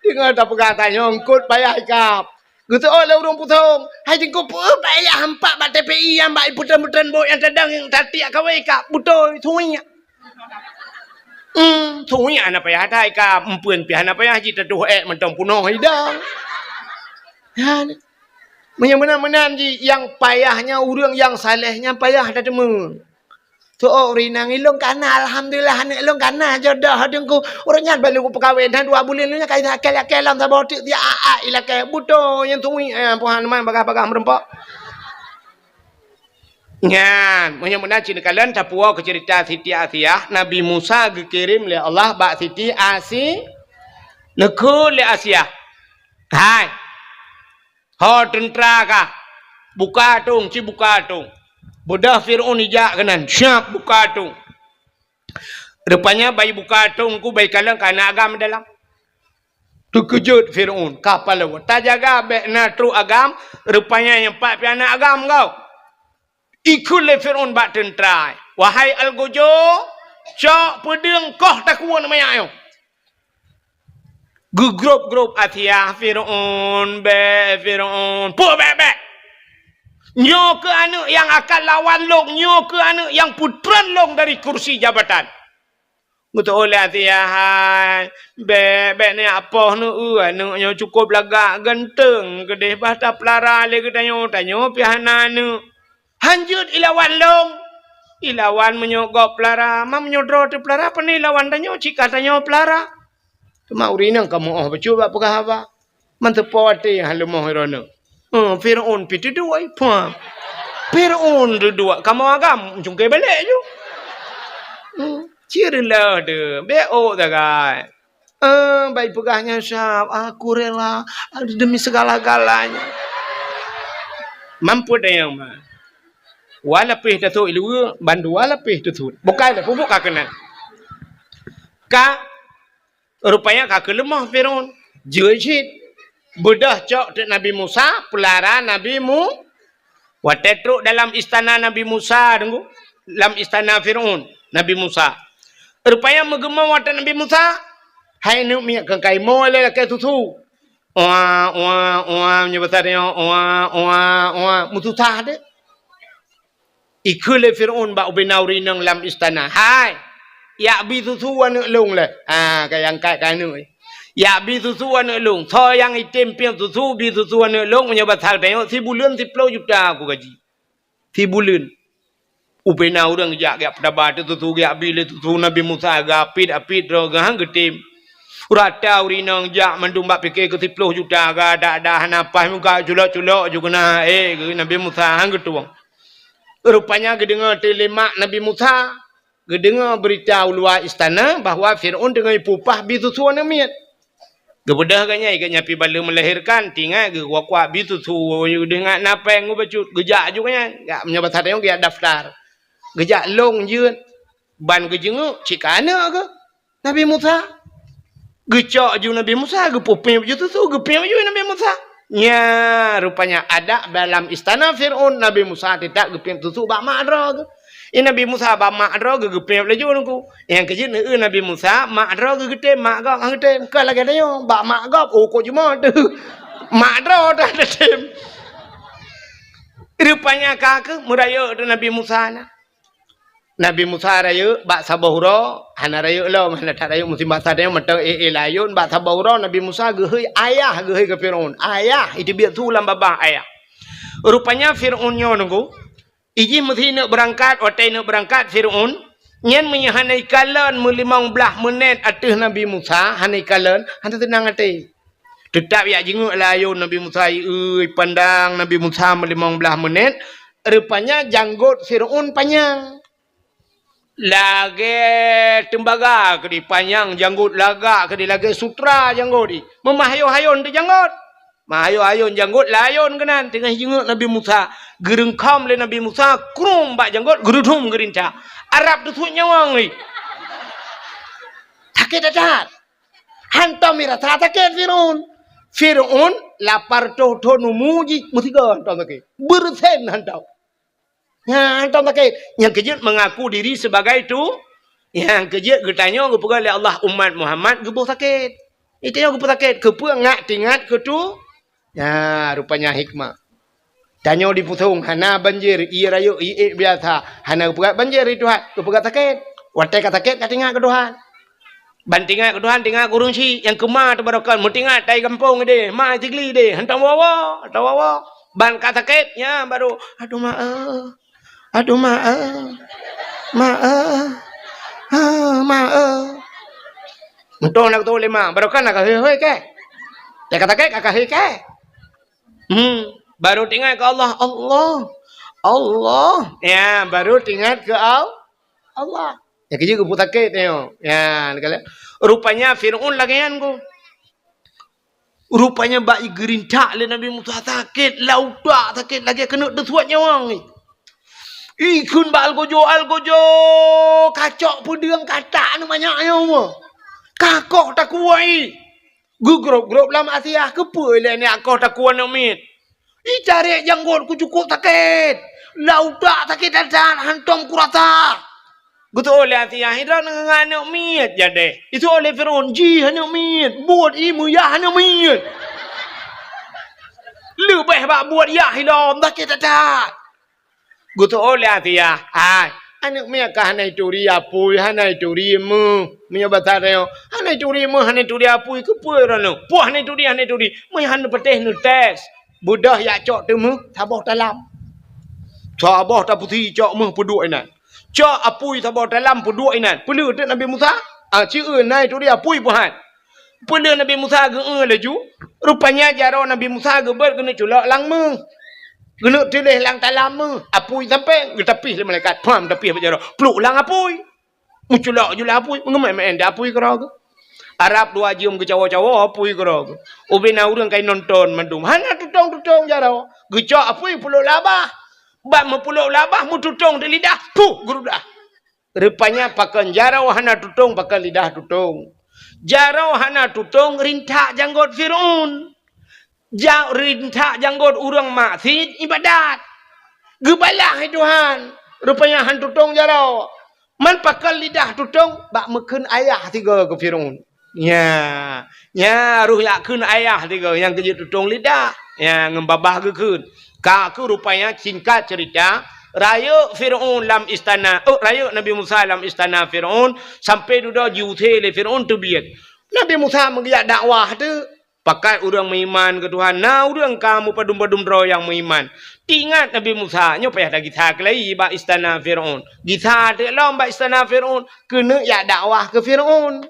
Dengar tak perkataannya, engkut payah ikap. Gitu, orang putong. Hai jengkau payah hampak bak TPI yang bak putan-putan bok yang tadang yang tatiak kawai ikap. Betul, tuinya. Tuinya anak payah ada ikap. Empun pihak anak payah jita tuh mentang punuh hidang. Menyamenan yang payahnya, orang yang salehnya payah ada temu. Tu orang ilung kana alhamdulillah anak ilung kana jodoh dengku orangnya balik ku perkahwin dan 2 bulan nya kai akel-akelan ta botik dia ilake buto yang tungui puhan man bagah-bagah merempak. Ngan menyamuna cina kalian tapua ke cerita Siti Asiyah Nabi Musa dikirim oleh Allah bak Siti lekul le Asiyah. Hai. Ho tentera ka. Buka tung, buka tung. Bodah Fir'aun ijak kanan. Syap buka tung. Rupanya bayi buka tung ku bayi kalang kana agam dalam. Terkejut Fir'aun. Kapal lewat. Tak jaga bekna tru agam. Rupanya yang 4 piana agam kau. Ikut le Fir'aun bak tentera. Wahai Al-Gojo. Cok pedeng koh takuan namanya ayo. Gegrup-grup Asiyah Fir'aun. Fir'aun. Puh bek. Nyo ke anak yang akan lawan long, nyo ke anak yang putran long dari kursi jabatan. Betul oleh Asiyah. Bek ni apa nu anaknya cukup lagak ganteng, gede bata pelara le gedanyo tanyo pihana nu. Hanjut ilawan long. Ilawan menyogok pelara, mam menyodro te pelara apa ni lawan tanyo cika tanyo pelara. Cuma urinang kamu becuba pegah Mantepo ati halumoh irono. Fir'aun pitu dua ipa. Fir'aun dua. Kamu agam jungkai balik je. Cirilah de. Beo tagai. Baik pegahnya syab. Aku rela demi segala-galanya. Mampu dah yang mah. Walapih datuk ilu bandu walapih datuk. Bukan dah pupuk kakenan. Rupanya kak lemah Fir'aun. Jujit. Bedah cok tu Nabi Musa, pelara Nabi Mu. Watetruk dalam istana Nabi Musa, tunggu. Dalam istana Fir'aun, Nabi Musa. Rupanya menggema watak Nabi Musa. Hai nuk minyak kengkai mo le ke tutu. Menyebutnya mututah de. Ikule Fir'aun ba ubinauri nang dalam istana. Hai. Ya bi tutu anu long le. Kayang kai kanu. Ya bi susu anak long, so yang item piang susu bi susu anak long menyebut hal tengok 10 bulan 10 juta aku gaji. 10 bulan. Upena orang jak pedabat susu gak bil susu Nabi Musa gapit ro gahang getim. Urata urinang jak mandum bak fikir ke 10 juta ga ada napas muka culok-culok juga na Nabi Musa hang getuang. Rupanya gedengar telemak Nabi Musa, gedengar berita luar istana bahawa Fir'aun dengan pupah bi susu anak miat. Gebedah kanya ikatnya pi bala melahirkan tinggal ge kuak bitu tu dengan napa yang bacut gejak juga nya gak menyabat hati yang daftar gejak long jeun ban gejengu cikana ke Nabi Musa gecok ju Nabi Musa ge popeng ju tu gepeng ju Nabi Musa nya rupanya ada dalam istana Fir'aun Nabi Musa tidak gepeng tu bak madra ke Nabi Musa ba mak ro gegepep laju nungku. Yang kejut Nabi Musa mak ro gegete mak gap hang tem ke lagi dayo ba mak gap kok cuma tu. Mak ro dah tem. Rupanya kakak muraya tu Nabi Musa na. Nabi Musa raya bak sabahura, hana raya lah, mana tak raya musim bahasa dia mata layun bak sabahura Nabi Musa gehoi ayah gehoi ke Firaun. Ayah itu biar tu lam babah ayah. Rupanya Firaunnya nunggu. Iji mesti nak berangkat, otai nak berangkat Firaun. Nyen menyahanai kalan 15 menit atas Nabi Musa, hanai kalan, hantu tenang hati. Tetap ya jenguk layun Nabi Musa, pandang Nabi Musa 15 menit. Rupanya janggut Firaun panjang. Lagi tembaga ke di panjang janggut lagak ke di lagi sutra janggut di. Memahayun-hayun di janggut. Mahayun-hayun janggut layun kenan tengah jenguk Nabi Musa. Gerengkam le Nabi Musa krum bak janggut gerudum gerinca. Arab tu suit nyawang ni. Sakit dadat. Hantam mirata sakit Firaun. Firaun lapar to numuji mutiga hantam sakit. Bersen hantam. Ya, hantam sakit. Yang kejut mengaku diri sebagai itu. Yang kejut getanya kepada oleh Allah umat Muhammad gebuh sakit. Itu yang gebuh sakit. Kepa ngak tingat ke tu. Ya, rupanya hikmah. Tanya di putung, hana banjir, iya rayu, iya biasa. Hana kepegat banjir itu hat. Kepegat sakit. Watai kat sakit, kat tinggal ke Tuhan. Bantingat ke Tuhan, tinggal kurung si. Yang kemar tu barukan. Mutingat, tai kampung dia. Ma tigli dia. Hantam wawa. Hantam wawa. Ban kat sakit, ya baru. Aduh maaf. Aduh maaf. Maaf. Maaf. Untuk nak tahu lima. Barukan nak hei ke? Tak kata ke? Kakak hei ke? Baru tinggal ke Allah. Allah. Ya, baru tinggal ke Allah. Ya, kerja ke putakit tengok. Ya, rupanya Firaun lagi kan ku. Rupanya baik gerintak le Nabi Musa sakit. Laudak sakit lagi kena desuat nyawang ni. Ikun ba algojo. Kacok pedang katak ni banyaknya semua. Kakok tak kuai. Grup lam Asia kepa le ni akok tak kuat nak mit. Cari janggut ku cukup sakit. Laudak sakit dan hantam kurata. Gutu oleh Asia hidra dengan nak mit jadi. Itu oleh Firaun ji hanya mit. Buat imu ya hanya mit. Lebih bak buat ya hilam sakit dan. Gutu oleh Asia. Hai. Anak mereka hanai turi apui, hanai turi mu. Mia batareo. Hanai turi mu, hanai turi apui ke pui rano. Puah hanai turi. Mia hanai petih nu tes. Budah ya cok temu, tabah dalam. Tabah tak putih cok mu peduk inan. Cok apui tabah dalam peduk inan. Pelu tu Nabi Musa. Cik nai turi apui puhan. Pelu Nabi Musa ge laju. Rupanya jaro Nabi Musa ge ber kena culak lang mu. Kena tilih lang talam mu. Apui sampai getapih le malaikat. Pam tapih berjaro. Peluk lang apui. Muculak jula apui. Mengemai apui kera ke. Arab dua jium ke cawa-cawa apui kera ke. Ubina urang kai nonton mandum. Hana tutong jaro. Gecak apui peluk labah. Bak mepuluk labah mu tutong di lidah. Puh gerudah. Rupanya pakan jaro hana tutong pakan lidah tutong. Jaro hana tutong rintak janggut Firaun. Rintak janggut urang maksiat ibadat. Gebalah Tuhan. Rupanya han tutong jaro. Man pakal lidah tutong bak meken ayah tiga ke Firaun. Ya ruh yakun ayah tiga yang kerja tutong lidah. Ya ngembabah gekun. Kaku rupanya singkat cerita. Raya Firaun dalam istana. Raya Nabi Musa dalam istana Firaun. Sampai duda jute le Firaun tu biat. Nabi Musa mengiyak dakwah tu. Pakai orang beriman ke Tuhan. Nah, orang kamu padum-padum roh yang beriman. Ingat Nabi Musa. Nyo payah dah kita kelai ba istana Firaun. Kita dalam ba istana Firaun. Kena ya dakwah ke Firaun.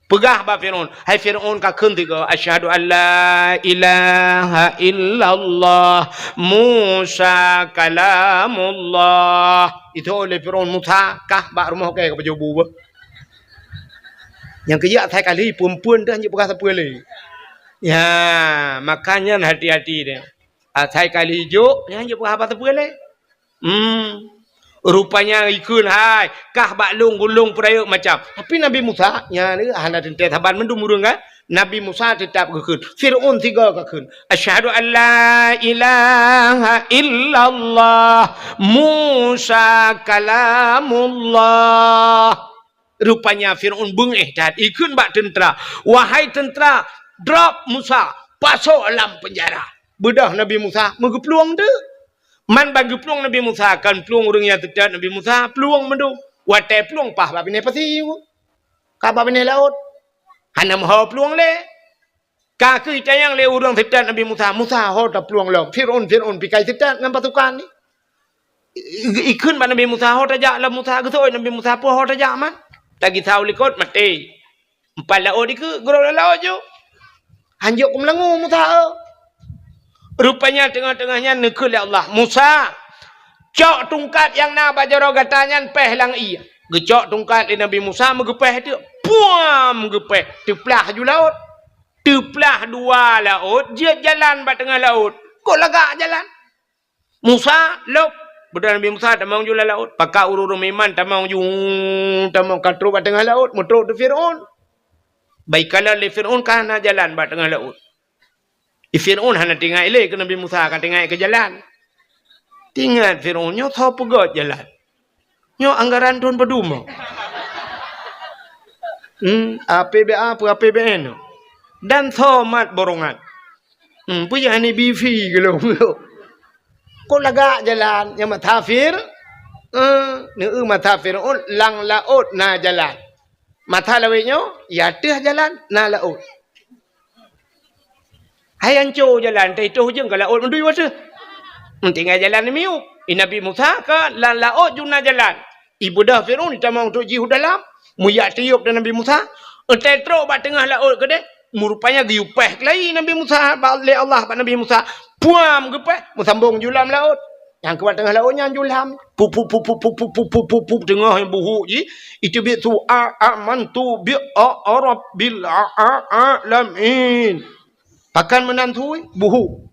Pegah ba Firaun. Hai Firaun kakun tiga. Asyhadu an la ilaha illallah. Musa kalamullah. Itu oleh Firaun Musa. Kah ba rumah ke pejabu ba. Yang kerja saya kali perempuan dah hanya pegah siapa lagi. Ya, makanya hati-hati dia. Saya kali hijau, dia hanya apa tu boleh. Rupanya ikut hai, kah baklung gulung perayuk macam. Tapi Nabi Musa, ya ni hana tentet haban mendum urang kan. Nabi Musa tetap gekun. Firaun tiga gekun. Asyhadu an la ilaha illallah. Musa kalamullah. Rupanya Firaun bengih dan ikut bak tentera. Wahai tentera, drop Musa, pasok dalam penjara. Bedah Nabi Musa, mengepeluang tu. Man bagi peluang Nabi Musa kan peluang orang yang terdekat Nabi Musa peluang mendu. Watai peluang pah bab ini pasti. Ka bab ini laut. Hana mahu peluang le. Ka kita yang le orang terdekat Nabi Musa. Musa ho tak peluang le. Fir'aun pikai terdekat dengan pasukan ni. Ikun ba Nabi Musa ho tajak la Musa getoi Nabi Musa pun ho tajak man. Tagi tahu likot mati. Empat laut iku gurau laut jo. Hanjuk ku melengu Musa. Rupanya tengah-tengahnya nekul ya Allah. Musa cok tungkat yang na bajaro gatanya peh lang iya. Gecok tungkat di Nabi Musa megepeh tu. Puam megepeh. Teplah ju laut. Teplah dua laut. Dia jalan ba tengah laut. Kok lagak jalan. Musa lop. Budak Nabi Musa tak mau jual laut. Pakak urur iman tak mau katru ba tengah laut. Mutruk tu Fir'aun. Baiklah le Fir'aun kana jalan ba tengah laut. Fir'aun hana tinggal ile ke Nabi Musa kan tinggal ke jalan. Tinggal Fir'aun nyo tho pegot jalan. Nyo anggaran tuan berduma. APBA apa APBN. Dan tho mat borongan. Punya ni bifi gelo. Kok lagak jalan yang matafir? Matafir lang laut na jalan. Mata lawinyo ya teh jalan na laut. Hai anco jalan tai tu jeung ka laut mendui wase. Tinggal jalan ni miu. Nabi Musa ka lan laut juna jalan. Ibu dah Firaun ta mau tu jihu dalam. Muyak tiup dan Nabi Musa. Entai tro ba tengah laut ke de. Rupanya giupeh kelai Nabi Musa oleh Allah ba Nabi Musa. Puam gepeh musambung julam laut. Yang kuat tengah lautnya julam. Pup tengah yang buhuk ji. Itu bi tu amantu bi rabbil alamin. Pakan menantui buhu.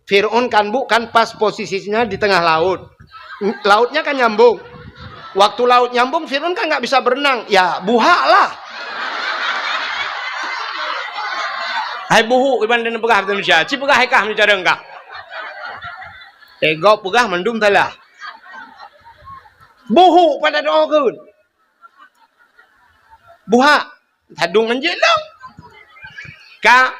Fir'aun kan bukan pas posisinya di tengah laut. Lautnya kan nyambung. Waktu laut nyambung Fir'aun kan nggak bisa berenang. Ya buha lah. Hai buhu iban dan pegah Indonesia. Ci pegah kah ni cara engkah. Ego pegah mendum salah. Buhu pada doa kun. Buha. Hadung menjelang. Ka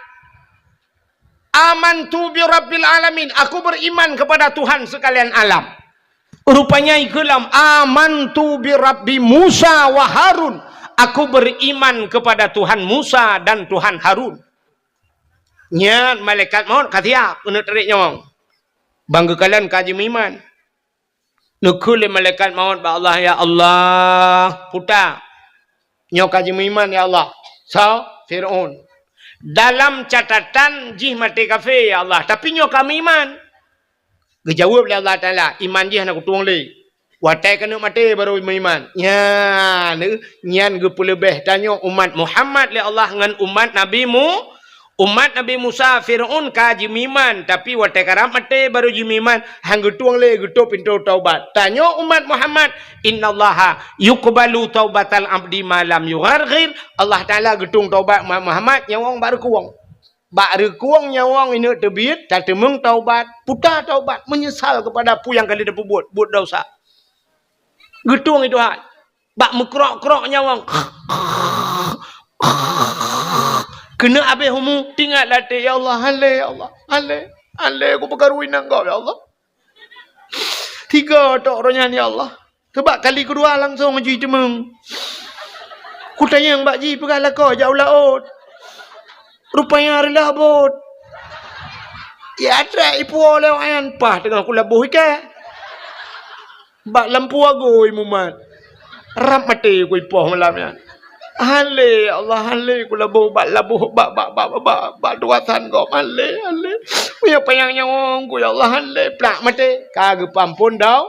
amantu bi rabbil alamin. Aku beriman kepada Tuhan sekalian alam. Rupanya ikulam amantu bi rabbi Musa wa Harun. Aku beriman kepada Tuhan Musa dan Tuhan Harun. Nya malaikat maut katiak kena terik nyawang. Bangga kalian kaji iman. Nukul malaikat maut ba Allah ya Allah puta. Nyo kaji iman ya Allah. So Fir'aun. Dalam catatan jih mati kafir ya Allah. Tapi nyo kami iman. Gejawab oleh Allah Ta'ala. Iman jih nak kutuang le. Watai kena mati baru iman. Ya. Nyan gepul lebih. Tanya umat Muhammad le Allah dengan umat Nabi Umat Nabi Musa Fir'aun kaji iman. Tapi watai karam mati baru iman. Hang getuang le getu pintu taubat. Tanya umat Muhammad. Inna allaha yuqbalu taubatal abdi malam yugharghir. Allah Ta'ala getung taubat Muhammad. Nyawang baru kuang. Baru kuang nyawang ini terbit. Tak temeng taubat. Putar taubat. Menyesal kepada apa yang kali dia buat. Buat dosa. Getung itu hal. Bak mekrok-krok nyawang. Kena habis humu. Tinggal latih. Ya Allah. Halai. Ya Allah. Halai. Halai. Aku pergaruin engkau. Ya Allah. 3 tok orangnya ya Allah. Sebab kali kedua langsung ngaji temeng. Ku tanya yang Mbak Ji pergalah kau jauh laut. Rupanya hari labut. Ya ada ipu oleh wayan pah tengah ku labuh ikan. Bak lampu agoi mumat. Rap mati ku ipoh malamnya. Hale Allah hale ku labuh bak duatan kau hale. Punya payang nyawang ku ya Allah hale plak mati. Kagak pampun dah.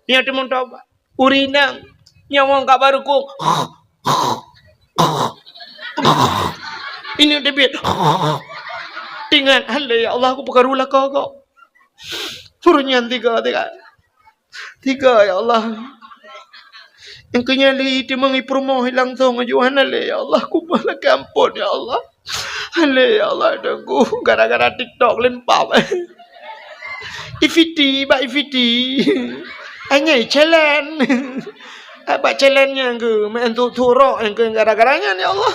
Yang temun taubat. Urinang. Nyawang kak baru ku. Ini debit. Tinggal. Hale ya Allah aku pergarulah kau. Suruhnya 3 ya Allah. Yang kenyali itu mengipromoh langsung ajuan hale ya Allah. Aku malah kampun ya Allah. Hale ya Allah. Aku gara-gara TikTok lempap. Ifiti. Hanya challenge. Apa challenge-nya ke? Main turok yang ke gara-garanya ni Allah.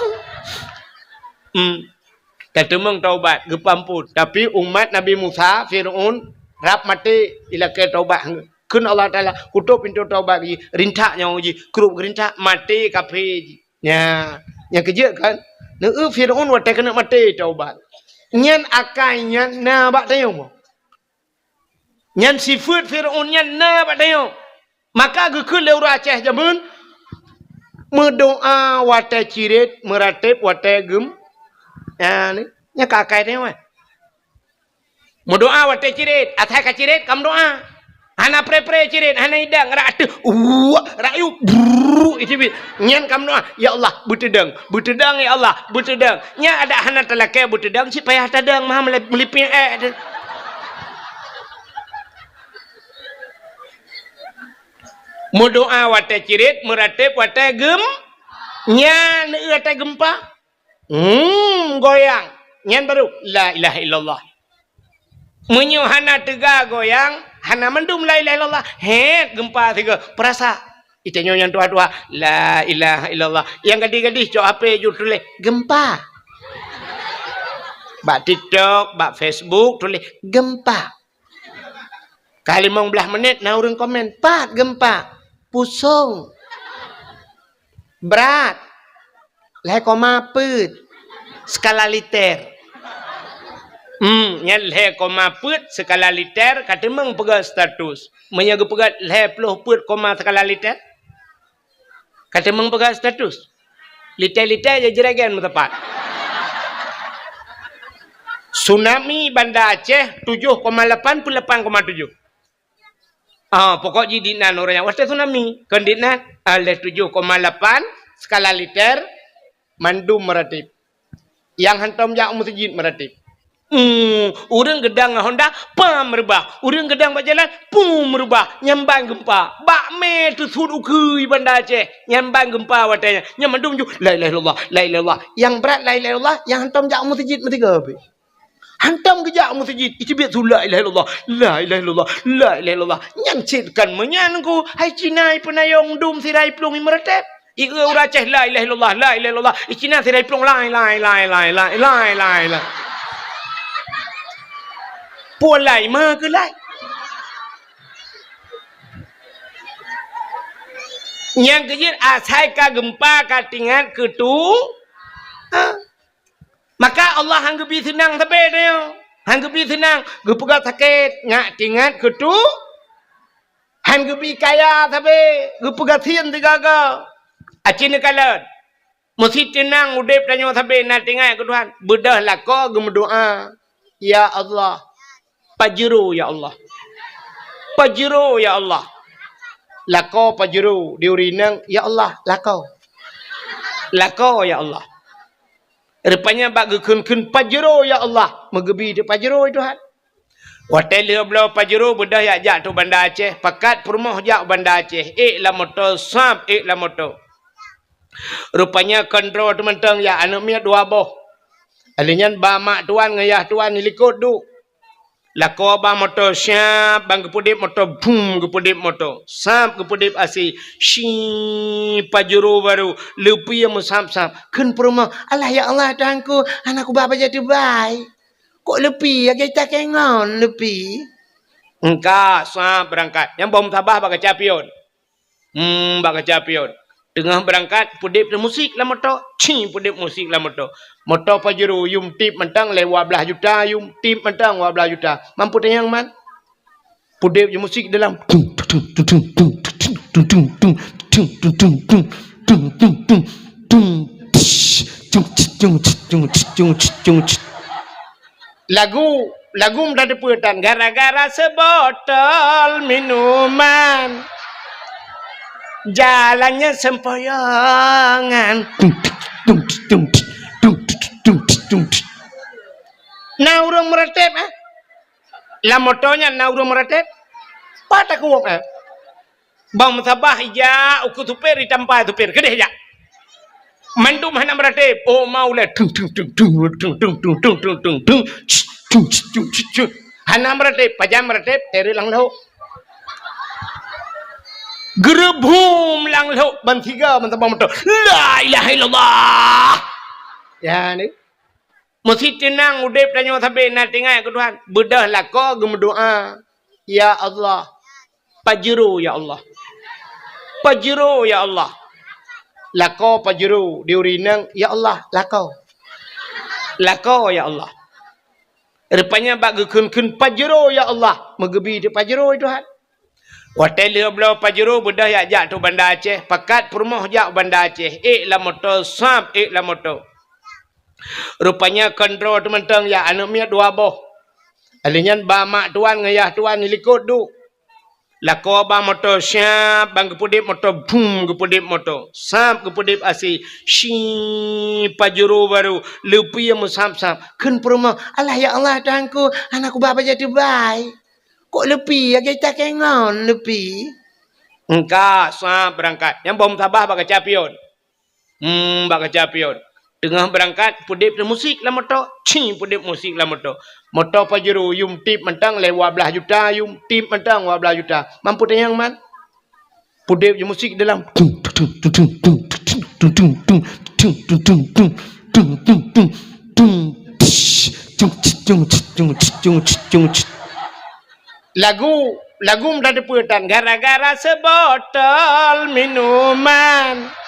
Kata meng taubat gepampun. Tapi umat Nabi Musa, Firaun rap mati ila ke taubat. Kun Allah Taala kutup pintu taubat ji, rintak nyawa ji, kerup gerintak mati kafe ji. Nya kerja kan. Neu Firaun watai kena mati taubat. Nyan akai nyan na bak tayong. Nyan sifat Firaun nyan na bak tayong. Maka gekun leu Aceh jamun berdoa watai cirit meratip watai gem. Ni nya kakai dia mah. Berdoa watai cirit, atai ka cirit kam doa. Hana pre-pre cirit, hana hidang rak rayu itu nyan kam doa. Ya Allah, butedang ya Allah, butedang. Nya ada hana talakai butedang si payah tadang mah melipin Berdoa watai cirit, meratip watai gem. Nya watai gempa. Goyang. Nyan baru la ilaha illallah. Menyu hana tega goyang, hana mendum la ilaha illallah. Gempa tiga perasa. Itanya yang tua-tua la ilaha illallah. Yang gadis-gadis cok apa ju tulis gempa. Bak TikTok, bak Facebook tulis gempa. Kali 15 menit na urang komen, "Pak, gempa." Pusung. Berat. Leh koma put. Skala liter. Nyan leh koma put skala liter kata meng pegang status. Menyaga pegang leh puluh put koma skala liter. Kata meng pegang status. Liter-liter je jeragan tepat. Tsunami Banda Aceh 7,88,7. Pokok jadi dinan orang yang wasta tsunami. Kendinan oleh 7,8 skala liter mandum meratip. Yang hantam jak masjid meratip. Urang gedang Honda pam merubah. Urang gedang berjalan pum merubah. Nyambang gempa. Bak me tu sud ukui Banda Aceh. Nyambang gempa watanya. Nyam mandum ju la ilaha illallah, la ilaha illallah. Yang berat la ilaha illallah, yang hantam jak masjid metiga habis. Hantam kejak masjid. Itu biar tu la ilaha illallah. La ilaha illallah. La ilaha illallah. Nyancitkan menyanku. Hai Cina penayong dum sirai plung meretep. Ika ura Aceh la ilaha illallah. La ilaha illallah. Cina sirai plung lai. Puan lai mah ke lai. Yang kejir asai ka gempa ka tingat ke tu. Maka Allah hanggepi senang sampai dia. Hanggepi senang. Gepegat sakit. Ngak tingat ke tu. Hanggepi kaya sampai. Gepegat sian tiga-tiga. Acina kalat. Mesti tenang. Udip tanya sampai. Nak tingat ke Tuhan. Bedah lah kau gemedoa. Ya Allah. Pajero ya Allah. Pajero ya Allah. Lako pajero. Diurinang. Ya Allah. Lako. Lako ya Allah. Rupanya bagi kun pajero ya Allah. Megebi di pajero itu Tuhan. Hotel dia belau pajero bedah ya jak tu Banda Aceh. Pakat permoh jak Banda Aceh. La motor sab la motor. Rupanya kontrol tu mentang ya anak miat dua boh. Alinya ba mak tuan ngayah tuan likut du. Lako ba motor siap bang kepudip motor boom kepudip motor. Sab kepudip asi. Shi pajero baru lepi yang sab-sab. Kun permoh Allah ya Allah Tuhanku anakku bapa jadi baik. Kok lepi kita kengon lepi. Engkau sab berangkat. Yang bom sabah bak capion. Bak capion. Tengah berangkat pudip musik lah motor. Pudip musik lah motor. Motor pajero yum tip mentang lewat belah juta yum tip mentang belah juta. Mampu tayang man. Pudip musik dalam lagu mendadak putan gara-gara sebotol minuman. Jalannya sempoyongan. Nah urang meretep La motonya nah urang meretep. Patah kuwok Bang sabah ija uku tupir ditampai tupir. Gede ya. Mandum hana meretep. Oh mau le hana meretep. Pajam meretep. Teri lang lau. Gerebum lang lau. Bantiga mentabang motor. La ilaha illallah. Ya ni. Mesti tenang udip dan nyawa sampai nak tinggal ke Tuhan. Bedah lah kau berdoa. Ya Allah. Pajero ya Allah. Pajero ya Allah. Lakau pajero. Diurinang. Ya Allah. Lakau. Lakau ya Allah. Rupanya bak gekun-kun pajero ya Allah. Megebi di pajero Tuhan. Hotel dia belau pajero bedah ya jak tu Bandar Aceh. Pakat perumah jak Bandar Aceh. Lah motor sab. Lah motor. Rupanya kontrol teman-teman ya anak miat dua boh. Alinyan ba mak tuan ngayah tuan nilikut du. Lako ba motor syap bang kepudip motor boom kepudip motor. Sap kepudip asi. Shi pajero baru lepi yang musap-sap. Kun perumah. Allah ya Allah tuanku anakku bapa jadi baik. Kok lepi ya kita kengon lepi. Engkau sap berangkat. Yang bom tabah bak capion. Bak capion. Tengah berangkat, pudip musik lah motor. Pudip musik lah motor. Motor pajero, yum tip mentang lewat belah juta, yum tip mentang lewat belah juta. Mampu tayang man? Pudip musik dalam. Lagu mendadak putan. Gara-gara sebotol minuman.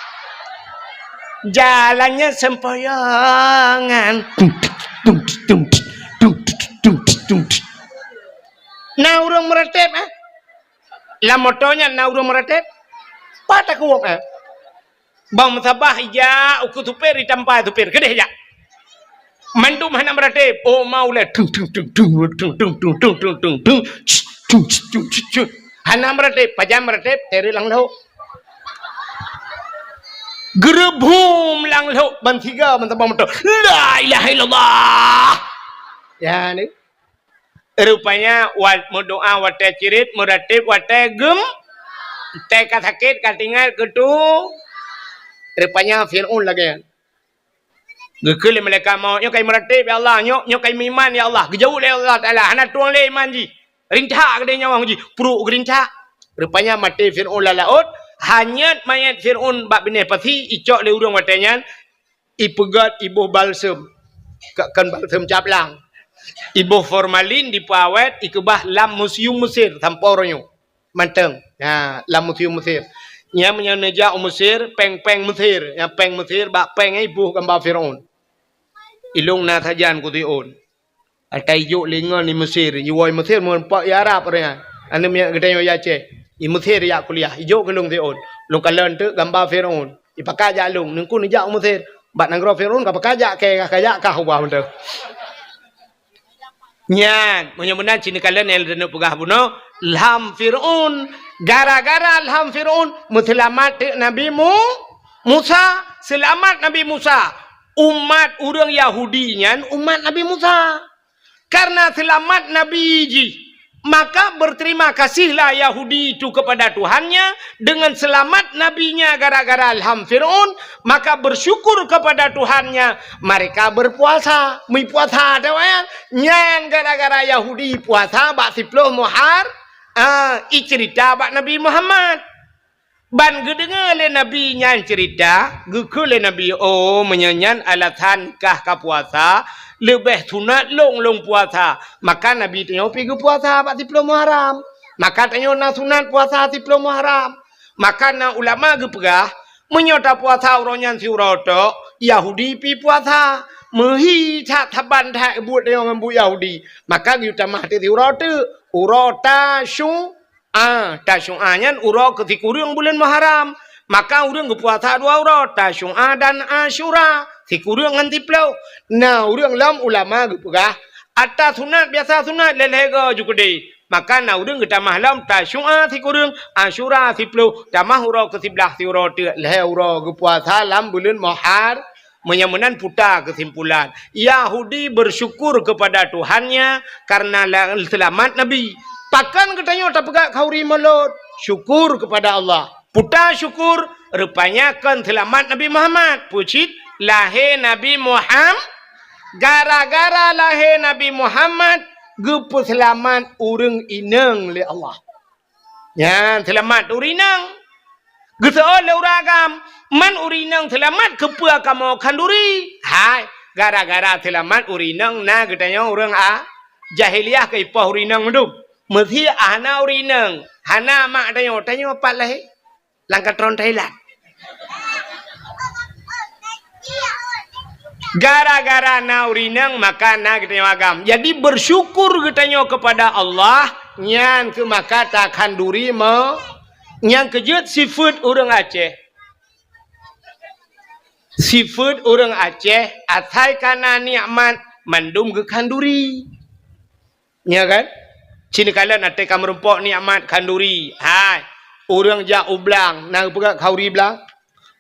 Jalannya sempoyongan. Nah urang meretep lah motonya nah urang meretep. Patah kuwak Bang sabah ija uku tupir ditampai tupir. Kedeh ja. Mandu mana meretep. Oh mau le tung tung tung tung tung tung tung tung tung tung tung tung tung. Hana meretep, pajam meretep, teri lang lau. Gerebum lang lau ban tiga ban sabah motor. La ilaha illallah. Ya ni. Rupanya wat doa wate cirit meratib wate gem te sakit katingal ketu. Rupanya Fir'aun lagi. Gekele mereka mau nyo kai meratib ya Allah, nyo kai iman ya Allah. Gejauh le Allah Taala, hana tuang le iman ji. Rinta gede nyawa ji, puru gerinta. Rupanya mati Fir'aun lalaut. Hanyat mayat Fir'aun bak bine pati icok le urang watenya ipegat ibu balsem kan balsem caplang ibu formalin dipawet ikebah lam museum Mesir tamporonyo manteng ya lam museum Mesir nya menyeja Mesir peng-peng Mesir ya peng Mesir bak peng ibu gambar Fir'aun ilung na thajan kution atai yo lingon ni Mesir yuoi Mesir mon pak ya Arab ria ane mi gedeyo ya che i Mesir ya kuliah ijo kelung Fir'aun lung kalen tu gambar Fir'aun ipakaja lung nungku ni ja Mesir bat nangro Fir'aun ka pakaja ke kaya ka huwa betul nyan menyebenan cini kalen el denu pegah buno lam Fir'aun gara-gara lam Fir'aun muslimat Nabi Musa selamat Nabi Musa umat urang Yahudi nyan umat Nabi Musa karena selamat Nabi ji maka berterima kasihlah Yahudi itu kepada Tuhannya dengan selamat nabinya gara-gara ilham Fir'aun maka bersyukur kepada Tuhannya mereka berpuasa mi puasa dewan nyan gara-gara Yahudi puasa bak 10 Muharram cerita bak Nabi Muhammad ban gedengar le Nabi nyan cerita gekule Nabi oh menyanyan alatan kah ka puasa lebih sunat long puasa maka Nabi tanya pergi puasa 10 Muharram maka tanya na sunat puasa 10 Muharram maka na ulama gepegah menyota puasa uronyan si uroto Yahudi pi puasa mehi tak taban tak buat dia orang bu Yahudi maka giutamah ti uroto urota syu tasyu'anyan uro ketika urang bulan Muharram maka urang puasa 2 urut tasyu'a dan Asyura sikurang nganti plau nah urang lam ulama gepegah atas sunat biasa sunat lelega jukude maka na urang getamah lam tasyu'a sikurang Asyura siplau tamah uro ke 11 si uro le uro gepuasa lam bulan Muharram menyamunan puta kesimpulan Yahudi bersyukur kepada Tuhannya karena selamat Nabi pakan katanya tak pegak kauri melot syukur kepada Allah puta syukur rupanya kan selamat Nabi Muhammad pucit lahir Nabi Muhammad gara-gara lahir Nabi Muhammad gepu selamat urang inang le Allah ya selamat urinang geseol le uragam man urinang selamat kepua kamu kanduri hai gara-gara telamat urinang na gedanya orang jahiliah ke ipah urinang mendum. Mesti ana urinang, hana mak tanya apa lah langkat tron Thailand. Gara-gara na urinang maka na gedanya agam. Jadi bersyukur gedanya kepada Allah nyan ke maka takkan duri nyang kejut seafood orang Aceh. Seafood orang Aceh atai kana nikmat mandum ke kanduri. Ya kan? Cina kala nate kam rempok nikmat kanduri. Hai, orang ja ublang nang pegak kauri blang.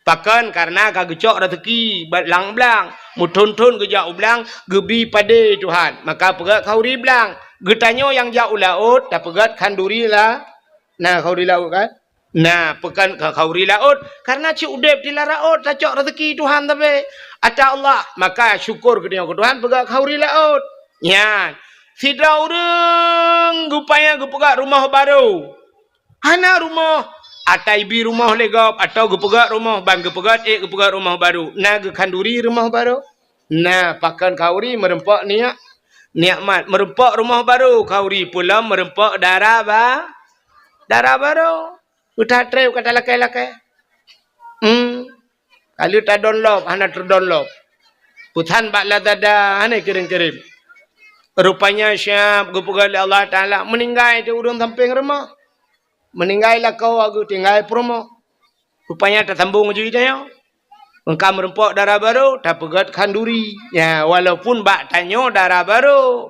Pakan karena kagecok rezeki batlang blang. Muton-ton ke ja ublang gebi pade Tuhan. Maka pegak kauri blang. Getanyo yang ja ulaut dah pegat kanduri lah. Nah, kauri laut kan? Nah, pekan kauri laut karena ci udep di laut tacok rezeki Tuhan tapi ada Allah maka syukur ke dia ke Tuhan pegak kauri laut. Ya. Sidra urang gupaya gupegak rumah baru. Hana rumah ataibi rumah legap atau gupegak rumah bang gupegak gupegak rumah baru. Nah, kanduri rumah baru. Nah, pakan kauri merempak nikmat merempak rumah baru kauri pula merempak darah baru. Udah trip kata lakai-lakai. Kalau tak download, hana terdownload. Putan bakla dada, hana kirim-kirim. Rupanya siap, gupugali Allah Ta'ala. Meninggal itu urang samping rumah. Meninggal lah kau, aku tinggal promo. Rupanya tak sambung ujung dia. Engkau merempok darah baru, tak pegat kanduri. Ya, walaupun bak tanya darah baru.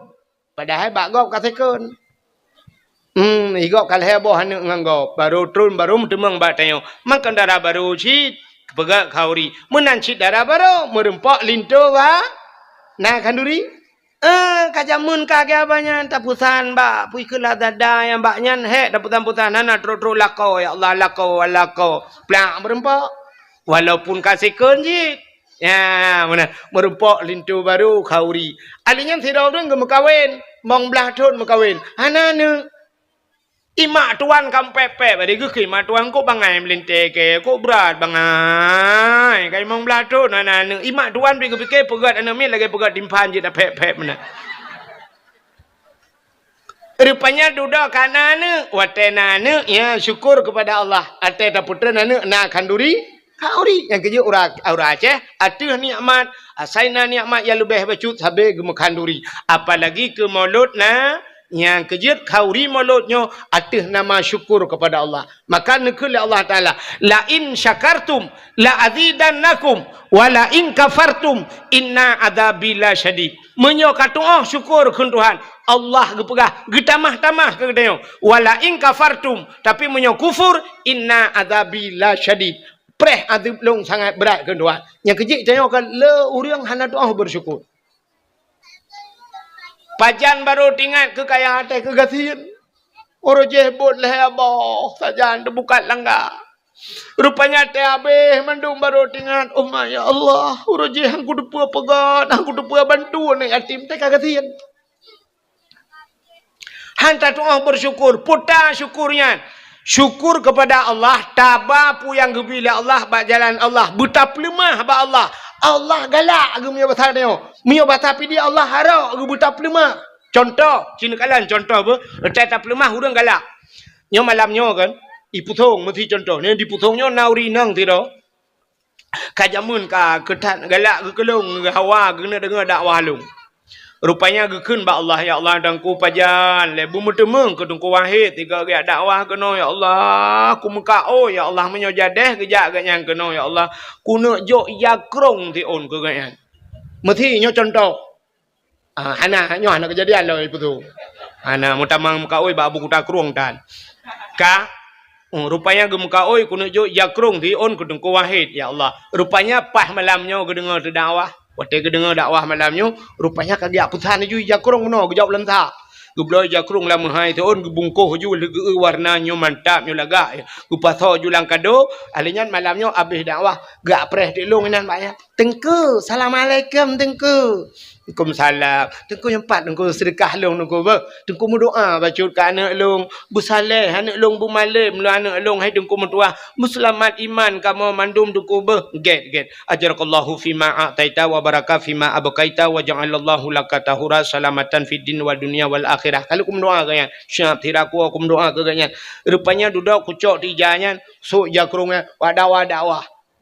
Padahal bak gop katakan. Igok kalau heboh hanya nganggap baru turun baru mentemang batanya makan darah baru cit pegak kauri menancit darah baru merempak linto nah kanduri kajamun kage abanya tapusan ba pui kela dada yang baknya daputan nana tro lakau ya Allah lakau plak merempak walaupun kasih kunjit ya mana merempak linto baru kauri alinya tidak orang gemekawin mong belah tun mekawin hanana imak tuan kam pepe bagi ke imak tuan ko bangai melinte ke ko berat bangai kai mong blato nana imak tuan pi ke pegat ana mi lagi pegat dimpan je dah pep mana rupanya duda kanana watena ya syukur kepada Allah ate ta putra nana na kanduri kauri yang keje ura Aceh atuh nikmat asaina nikmat yang lebih bacut sabe gem kanduri apalagi ke mulut yang kejut kauri mulutnya atas nama syukur kepada Allah. Maka nekul Allah Ta'ala. La in syakartum la azidannakum wa la in kafartum inna adabi la syadid. Menyo kata syukur ke Tuhan. Allah gepegah getamah-tamah ke dia. Wa la in kafartum tapi menyo kufur inna adabi la syadid. Preh adab long sangat berat ke Tuhan. Yang kejut jangan kan le urang hana doa bersyukur. Pajan baru tinggal ke kaya hati kegasian. Orang jebut lah abah. Sajan bukan langgar. Rupanya teh habis mandung baru tinggal. Oh ya Allah. Orang jeh aku dupua pegat. Aku dupua bantu ni yatim teh kegasian. Hantar doa bersyukur. Putar syukurnya. Syukur kepada Allah. Tabah pu yang gebila Allah. Bak jalan Allah. Betap lemah bak Allah. Allah galak aku punya bahasa dia. Punya bahasa dia Allah harap aku buta pelemah. Contoh, Cina kalan contoh apa? Tetap pelemah urang galak. Nyo malamnya kan, iputong mesti contoh. Ni diputongnya nauri nang tiro. Kajamun ka ketat galak ke kelong hawa kena dengar dakwah lung. Rupanya gekun ba Allah ya Allah dan ku pajan le bumu temeng ke tungku wahid tiga ge dakwah kena ya Allah ku muka ya Allah menyo jadeh gejak ge yang kena ya Allah ku nak jok yakrong ti on ke ge mesti nyo contoh ana nyo ana kejadian lo itu tu ana mutamang muka ba buku takrong dan ka rupanya ge muka ku nak jok yakrong ti on ke tungku wahid ya Allah rupanya pah malamnya ge dengar dakwah waktu ke dengar dakwah malamnya, rupanya kagak putan ju jakrong no, gejauh lentah. Gubloi jakrong lah menghai tu on gebungkuh ju lege warnanya mantap nyo laga. Gupaso ju lang kado, alinya malamnya habis dakwah, gak preh dilung inan banyak. Tengku, assalamualaikum tengku. Waalaikumsalam. Tengku yang empat tengku sedekah long tengku ba. Tengku berdoa baca ke anak long, busaleh anak long bu malam lu anak long hai tengku mentua. Muslimat iman kamu mandum tengku ba. Get. Ajarakallahu fima a'taita wa baraka fima abqaita wa ja'alallahu laka tahura salamatan fid din wal dunya wal akhirah. Kalau kum doa ganyan, syab tiraku kum doa ke ganyan. Rupanya duduk kucok tijanya, so jakrungnya wadawa.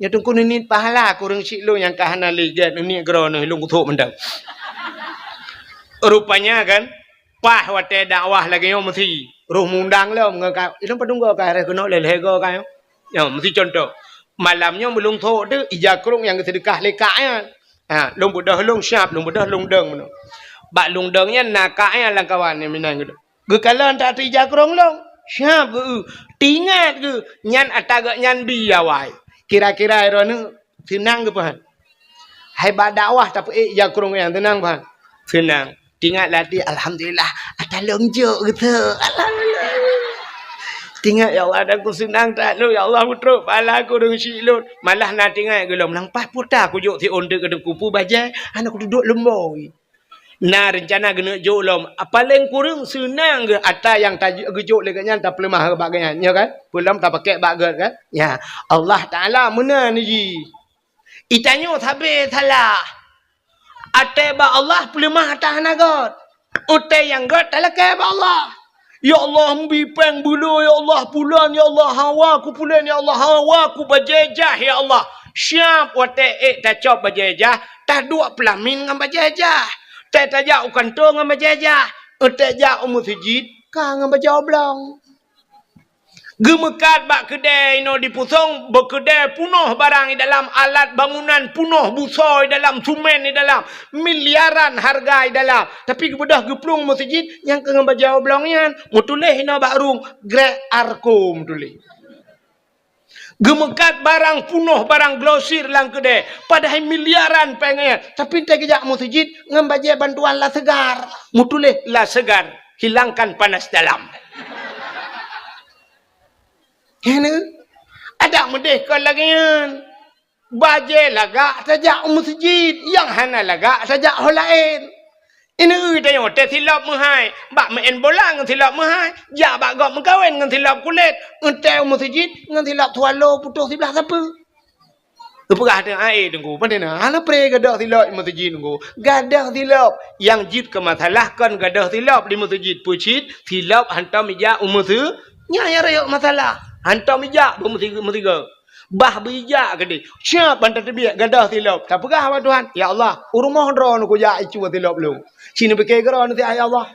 Ya tengku ni pahala kurang cik lu yang kahana ligat ni gerono lu kutuk mendang. Rupanya kan pah wate dakwah lagi yo mesti roh mundang lo ngaka itu padunggo ka re kono lele go ka yo mesti contoh malamnya belum tho tu ijakrung yang sedekah lekaknya long budah long syap long budah long deng meno bak long dengnya nakaknya lang kawan ni minang gitu ge kalan tak ijakrung long syap ge tingat ge nyan ataga nyan biawai kira-kira rono senang ke pahan hai ba dakwah tapi ijakrung yang tenang pahan senang. Tinggal di alhamdulillah ada lonjok gitu. Alhamdulillah. Tinggal ya Allah aku senang tak lu ya Allah putra pala aku dengan silut. Malah nak tinggal gelom nang pas putar aku juk ti onde ke kupu bajai anak aku duduk lemboy. Nah rencana gena juk lom. Paling kurang senang ke ata yang tajuk gejuk leganya tak pelemah bagainya ya kan? Pulam tak pakai bagat kan? Ya Allah Taala mana ni ji. Itanyo sabe salah. Ate ba Allah pelemah atas nagot. Ute yang got talake ba Allah. Ya Allah mbipeng bulu ya Allah pulan ya Allah hawa ku pulan ya Allah hawa ku bajejah ya Allah. Syap wate tak cop bajejah tak dua pelamin ngam bajejah. Tak tajak ukanto ngam bajejah. Ute jak masjid ka ngam bajau blong. Gemekat bak kedai no dipusong berkedai punuh barang di dalam alat bangunan punuh busoi dalam sumen di dalam miliaran harga di dalam tapi kemudah geplung masjid yang kena bajau blongnya mutuleh no bakrung grek arkom tulih gemekat barang punuh barang glosir lang kedai padahal miliaran pengen tapi tak kejak masjid ngam bajai bantuan lah segar mutuleh lah segar hilangkan panas dalam. Ini ada medeh kau lagi kan, bajai lagak saja masjid yang hana lagak saja orang lain. Ini udah yang hotel silap mahai, bak main bola dengan silap mahai, jak bak gak mengkawin dengan silap kulit, hotel masjid dengan silap tualo putus sebelah siapa? Kepegah dengan air tunggu, pandai nak, hana pre gadah silap di masjid tunggu, gadah silap yang jid kemasalahkan gadah silap di masjid pucit silap hantar meja umur nyaya rayok masalah. Hantar bijak bertiga. Bah bijak ke dia. Siap hantar terbiak gadah tilap. Tak pegah apa Tuhan. Ya Allah. Rumah drone aku jak icu tilap lu. Sini pakai geran nanti ya Allah.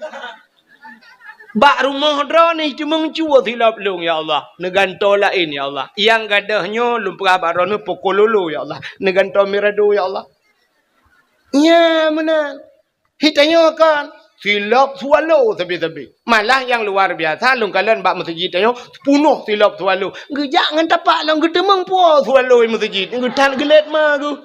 Bak rumah drone ni cuma mencuba tilap lu ya Allah. Neganto lain ya Allah. Yang gadahnya lumpah barone pukul lulu ya Allah. Neganto mirado ya Allah. Ya mana. Hitanya kan. Silap swallow tebi-tebi. Malah yang luar biasa lungkalan bak masjid ayo penuh silap swallow. Gejak ngan tapak lang gedemang puas swallow di masjid. Ngetan gelet mah tu.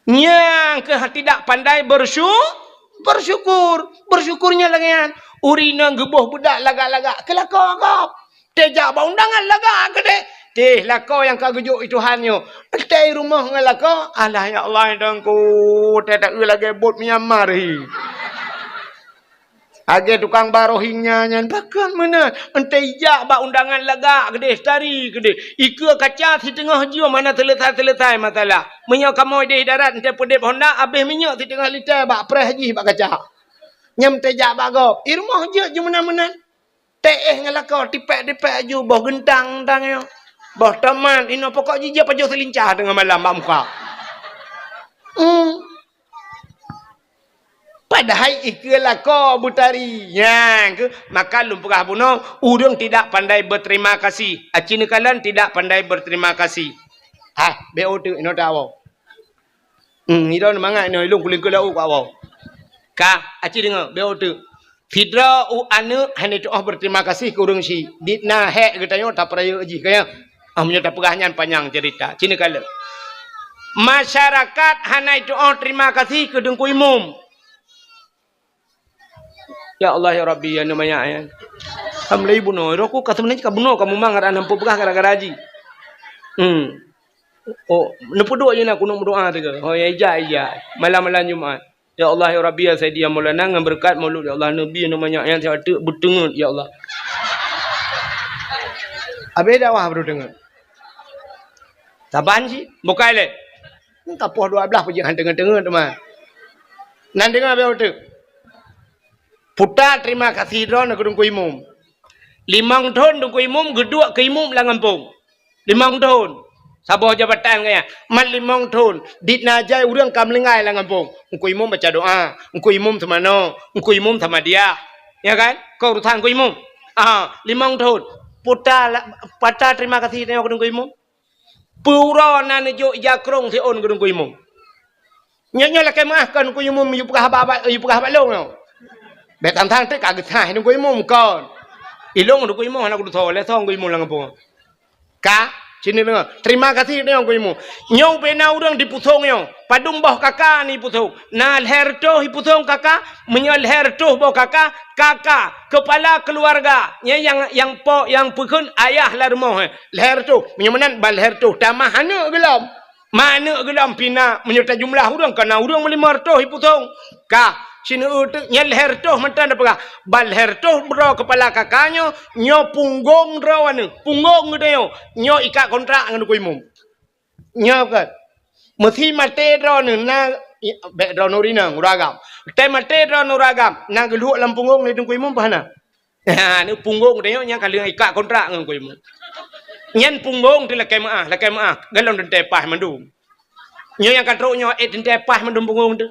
Yang ke tidak pandai bersyukur. Bersyukurnya lagi kan. Urina geboh budak lagak-lagak. Kelakar kau. Tejak ba undangan lagak ke dek. Teh lako yang kau gejuk itu hanyo. Teh rumah ngan lako. Alah ya Allah dengku. Teh tak lagi bot Myanmar hi. Age tukang barohingnya nyan bahkan mana. Ente jak ba undangan lagak gede stari gede. Ika kaca di tengah jiwa mana selesai masalah. Menyak kamu di darat ente pedep Honda habis minyak di tengah liter bak preh haji bak kaca. Nyam teh jak bak gop. I rumah je mana-mana. Teh ngalako tipek-tipek aju boh gentang tangyo. Bah teman, ini pokok jijak pajak selincah dengan malam mak muka. Padahal ikalah kau butari. Yang maka lumpurah bunuh, urang tidak pandai berterima kasih. Acina kalian tidak pandai berterima kasih. BO tu ino tahu. Ino mangat ino ilung kuling kulau kau. Ka, aci dengar BO tu. Fidra anu hanya doa berterima kasih ke urang si. Ditna hek katanya tak peraya aji kaya. Menyata pegahnya panjang cerita. Cina kala. Masyarakat hanai doa terima kasih ke dengku imum. Ya Allah ya Rabbi ya namanya ya. Kamu ibu no. Roku kata menaji kamu no kamu mangar anam pegah gara-gara haji. Oh, nepuduk je nak kunung berdoa tu ke? Oh, ya ijaz. Malam-malam Jumaat. Ya Allah ya Rabbi ya Sayyidi ya Maulana dengan berkat maulud ya Allah Nabi namanya yang saya ada berdengar ya Allah. Habis dakwah berdengar. Taban sih, bukai le. Kapoh 12 pergi hang dengar-dengar teman. Nan dengar apa tu? Putar terima kasih drone aku dungku imum. 5 tahun dungku imum, gedua ke imum lah ngampung. 5 tahun. Sabah jabatan kaya. Man 5 tahun. Dit najai urang kam lengai lah ngampung. Dungku imum baca doa. Dungku imum sama no. Dungku imum sama dia. Ya kan? Kau urusan dungku imum. 5 tahun. Putar terima kasih aku dungku imum. Pura na nejo jakrong si on ku dungku imum. Nya lah kemahkan dungku imum yu pegah abak long. Bet tang te kaget hai dungku imum kon. Ilong dungku imum anak du tho le thong ku imum lang pung. Ka sini dengar. Terima kasih dia ku imum. Nyau bena urang di pusong yo. Padung boh kakak ni pusong. Na leher toh hi pusong kakak, menyol leher toh boh kakak kepala keluarga. Yang pekun ayah lah rumah. Leher toh menyemenan bal leher toh tamah hana gelam. Mana gelam pina menyerta jumlah urang kana urang melimar toh hi pusong. Ka sini utuk nyel leher toh mentan apa bal leher toh bro kepala kakaknya nyo punggung rawan punggung dia nyo ikat kontrak dengan ku imum nyo kan mesti mate ron na be ron urina uragam te mate ron uragam na geluh lam punggung ni ku imum pahana ha ni punggung dia nya kali ikat kontrak dengan ku imum nyen punggung ti lakai maah galon den tepah mandum nyo yang katrok nyo den tepah mandum punggung tu.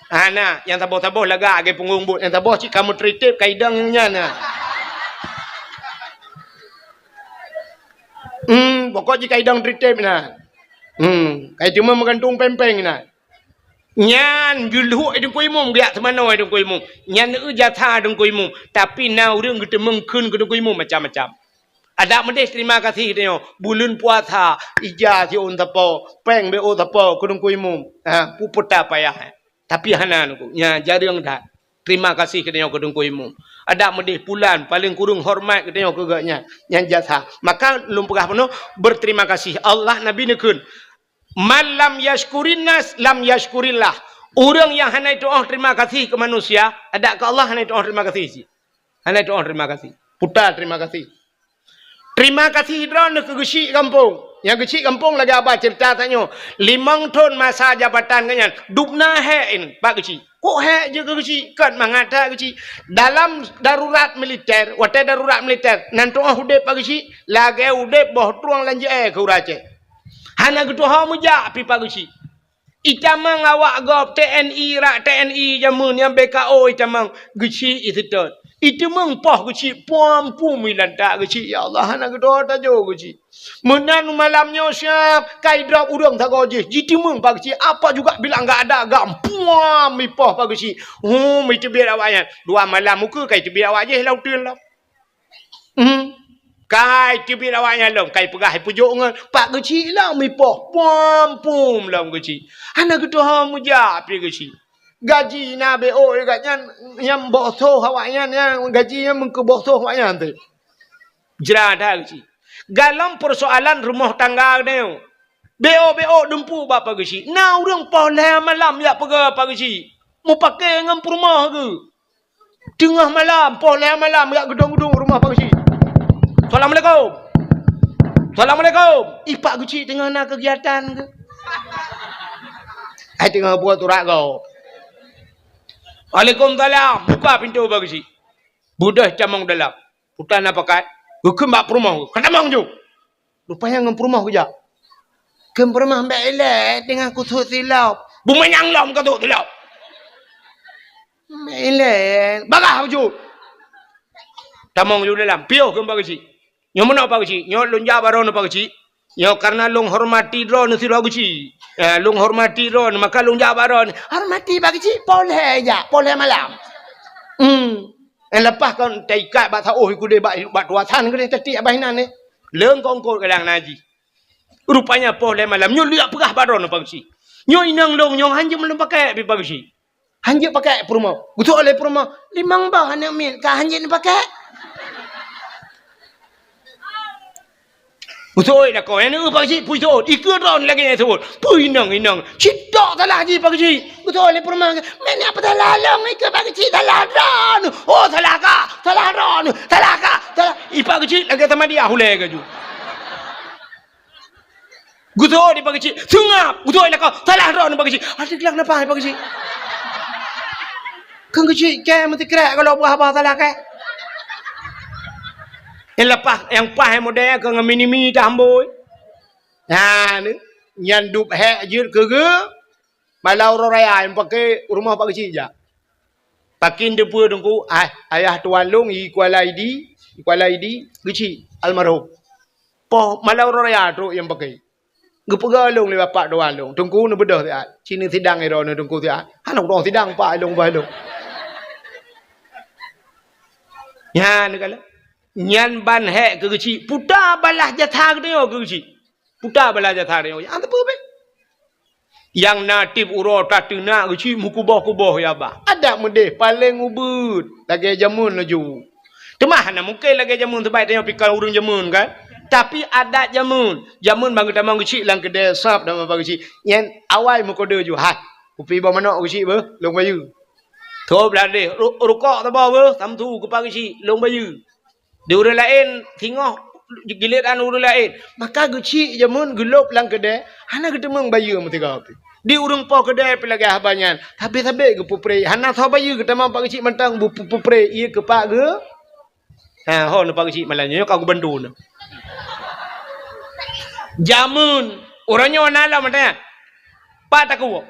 Nah, yang taboh-taboh laga age punggung but, yang taboh cik kamu tritip kaidangnya nah. Pokok cik kaidang tritip nah. Kai cuma menggantung pempeng nah. Nyan guluh edung ku imum giat semano edung ku imum. Nyan jatha edung ku imum, tapi na urang kita mengkeun edung ku imum macam-macam. Ada medis terima kasih dia. Bulan puasa ijaz si on tapo, peng be o tapo edung ku imum. Puputa payah. Tapi hana nuku nya jarang dah. Terima kasih kedenya ke dungku imum. Ada medih bulan paling kurung hormat kedenya ke gaknya yang jasa. Maka lum pegah penuh berterima kasih. Allah Nabi nekun. Man lam yashkurin nas lam yashkurillah. Orang yang hana doa terima kasih ke manusia, ada ke Allah hana doa terima kasih sih. Hana doa terima kasih. Putar terima kasih. Terima kasih drone ke gesi kampung. Yang kecil kampung lagi apa cerita tanya 5 tahun masa jabatan kanyan dupna he in pak kecil kok he je ke kecil kan mangata kecil dalam darurat militer wate darurat militer nanti hude pak kecil lagi hude boh tuang lanje ke urace hana gitu ha muja pi pak kecil itamang awak gop TNI rak TNI jamun yang BKO itamang kecil itu tu itu mengpoh kecil puampu milanta kecil ya Allah hana gitu ta jo kecil menan malamnya siap kai drop urang tak goje jitu meng pagi apa juga bilang enggak ada gampuam mi poh pagi mi tebir awaknya 2 malam muka kai tebir awak je lau tun lau kai tebir awaknya lau kai pegah pujuk ngan pak kecil lau mi poh pum lau kecil ana gitu ha muja pi kecil gaji na BO katnya yang bosoh awaknya gaji yang mengke bosoh awaknya tu jerada kecil dalam persoalan rumah tangga dia. BO dempu bapa gesi. Na urang polah malam ya pega apa gesi. Mau pakai ngam rumah ke? Tengah malam polah malam ya gedung-gedung rumah apa gesi. Assalamualaikum. Assalamualaikum. Pak gesi tengah nak kegiatan ke? Ai tengah buat turak kau. Waalaikumsalam. Buka pintu apa gesi. Budah camang dalam. Putan apa pakai? Hukum bak perumah. Kenapa maju? Rupanya ngam perumah kerja. Kem perumah mbak elek dengan kusut silau. Bumenyang lam kusut silau. Mbak elek. Bagah maju. Tamang maju dalam. Piuh kem bak kecil. Nyo mana bak kecil? Nyo lunja baron bak kecil. Nyo karena lung hormati drone si bak kecil. Lung hormati drone maka lunja baron. Hormati bak kecil. Poleh aja. Poleh malam. Lepas kau taikat bat oh ikut dia bat tuasan ke dia tetik abahinan ni. Leung kongkol kadang naji. Rupanya poleh malam nyo liak pegah baron pagi. Nyo inang long nyo hanje belum pakai pagi. Hanje pakai perumah. Gutuk oleh perumah 5 bah anak min ka hanje ni pakai. Betul lah kau. Yang ni pakcik puisot. Ikutan lagi yang sebut. Puinang. Citak salah je pakcik. Betul lah perempuan. Mana apa salah long. Ikut pakcik salah ron. Oh salah kak. Salah ron. Salah kak. Salah. Pakcik lagi sama dia. Hulai ke ju. Betul dia pakcik. Sungap. Betul lah kau. Salah ron pakcik. Adik lah kenapa pakcik. Kan kecik. Kan mesti kerak kalau buah apa salah kan. Yang lepas, yang pas yang model ke dengan mini-mini dah amboi. Nah, ni. Yang dup hek je ke. Malau orang raya yang pakai rumah pak kecil je. Pakin dia pun tunggu. Ayah tuan long, Kuala ID, kecil. Almarhum. Poh, malau orang raya tu yang pakai. Gepega long le bapak tuan long. Tunggu ni bedah tiap. Cina sidang ni dah tunggu tiap. Anak orang sidang pak long balong. Ya, ni kalau. Nyan ban hek ke kecil. Putar balah jatah ke dia ke kecil. Putar balah jatah dia. Yang apa be? Yang natif uro tatuna kecil. Mukubah-kubah ya bah. Ada mudih. Paling ubud. Lagi jamun laju. Temah nak mungkin lagi jamun terbaik. Tengok pikal urung jamun kan. Tapi ada jamun. Jamun bangga tamang kecil. Lang kedai sap dan apa kecil. Yang awal mukoda ju. Hai. Upi bawa mana kecil be? Long bayu. Tuh beladih. Rukok tak bawa be? Samtu kepa kecil. Long bayu. Di orang lain tengok giliran orang lain maka gecik jamun gelop lang kedai hana ketemu bayu mesti kau di urung po kedai pelagi habanyan habis-habis ke pupre hana tho bayu ketemu pak gecik mentang pupre ia ke pak ke ha ho pak gecik malanya kau bantu na jamun orangnya nala mata pak tak ku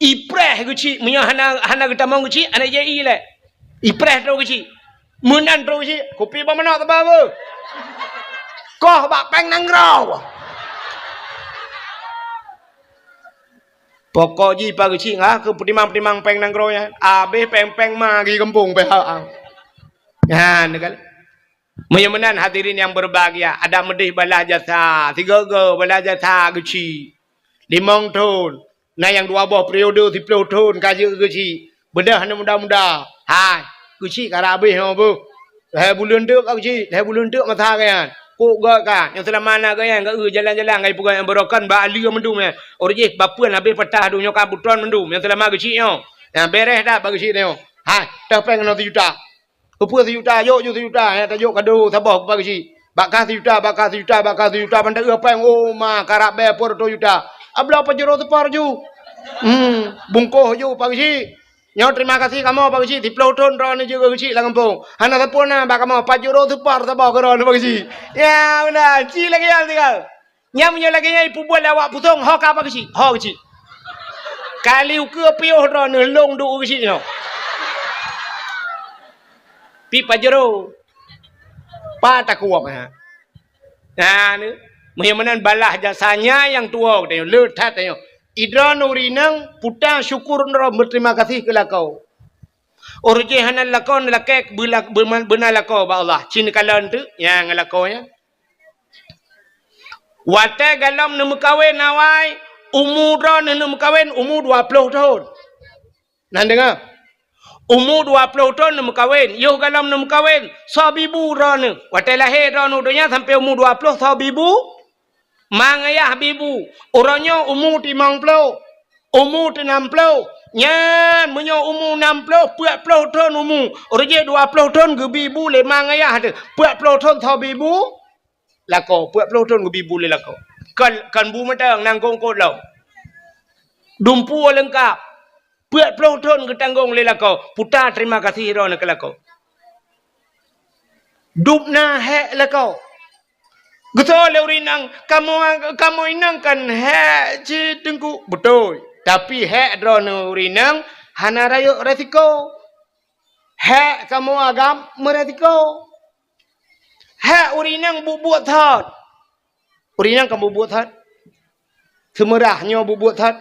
ipreh gecik punya hana ketemu gecik ana je i le ipreh tu gecik Munan terus si, kopi apa mana tak apa? Kau bak peng nangrau. Pokok ji pagi cing ah ke petimang peng nangrau ya. Abe peng magi kampung PHA. Ya, negala. Menyamanan hadirin yang berbahagia, ada medih balah jasa, 3 balah jasa geci. 5 tahun. Nah yang 2 buah periode 30 tahun kaji geci. Bedah muda-muda. Hai. Kecil karena habis apa? Dah bulan dek kecil, dah bulan dek mata kan. Kok gak kan? Yang telah mana kan? Gak jalan-jalan ngai pegang yang berokan ba ali mendum ya. Orje bapuan habis patah dunia kabutron mendum. Yang telah mana kecil yo. Yang beres dah bagi kecil yo. Hai, dah pengen 1 juta. Apa 1 juta? Yo 1 juta. Ya tak yo kado sabah bagi kecil. Bakal 1 juta, pandai apa yang oh ma karab be por 2 juta. Abla apa jero tu par ju. Bungkoh ju bagi kecil. Nyo terima kasih kamu Pak Kecil di Pluton ron juga kecil lah kampung. Hana tapona ba kamu 4 euro tu par tabak ron Pak Kecil. Ya benar, ci lagi yang tinggal. Nyam nya lagi yang ibu buat lawak putong hok apa kecil? Hok kecil. Kali uke piuh ron long du kecil no. Pi 4 euro. Pa tak kuat ha. Nah ni, muhimmanan balah jasanya yang tua tengok letat tengok. Idra nurinang puta syukur nro berterima kasih ke lakau. Orje hanan lakau lakek benar lakau ba Allah. Cin kalan tu yang lakau nya. Wate galam nemu kawin nawai umur nemu kawin umur 20 tahun. Nan dengar. Umur 20 tahun nemu kawin. Yo galam nemu kawin sabibu ron. Wate lahir ron dunia sampai umur 20 sabibu. Mang ayah bibu, orangnya umur 50, umur 60, nyan punya umur 60, 40 tahun umur, orangnya 20 tahun ke bibu le mang ayah tu, 40 tahun thau bibu, lako, 40 tahun ke bibu le lako, kan bu matang nangkong kot lau, dumpu lengkap, 40 tahun ke tanggung le lako, putar terima kasih ron ke lako, dupna hek lako. Betul leurinang kamu inang kan hek ci tengku betul tapi hek drone urinang hana rayo resiko hek kamu agam meresiko hek urinang bubuat thot urinang kamu bubuat thot semerahnya bubuat thot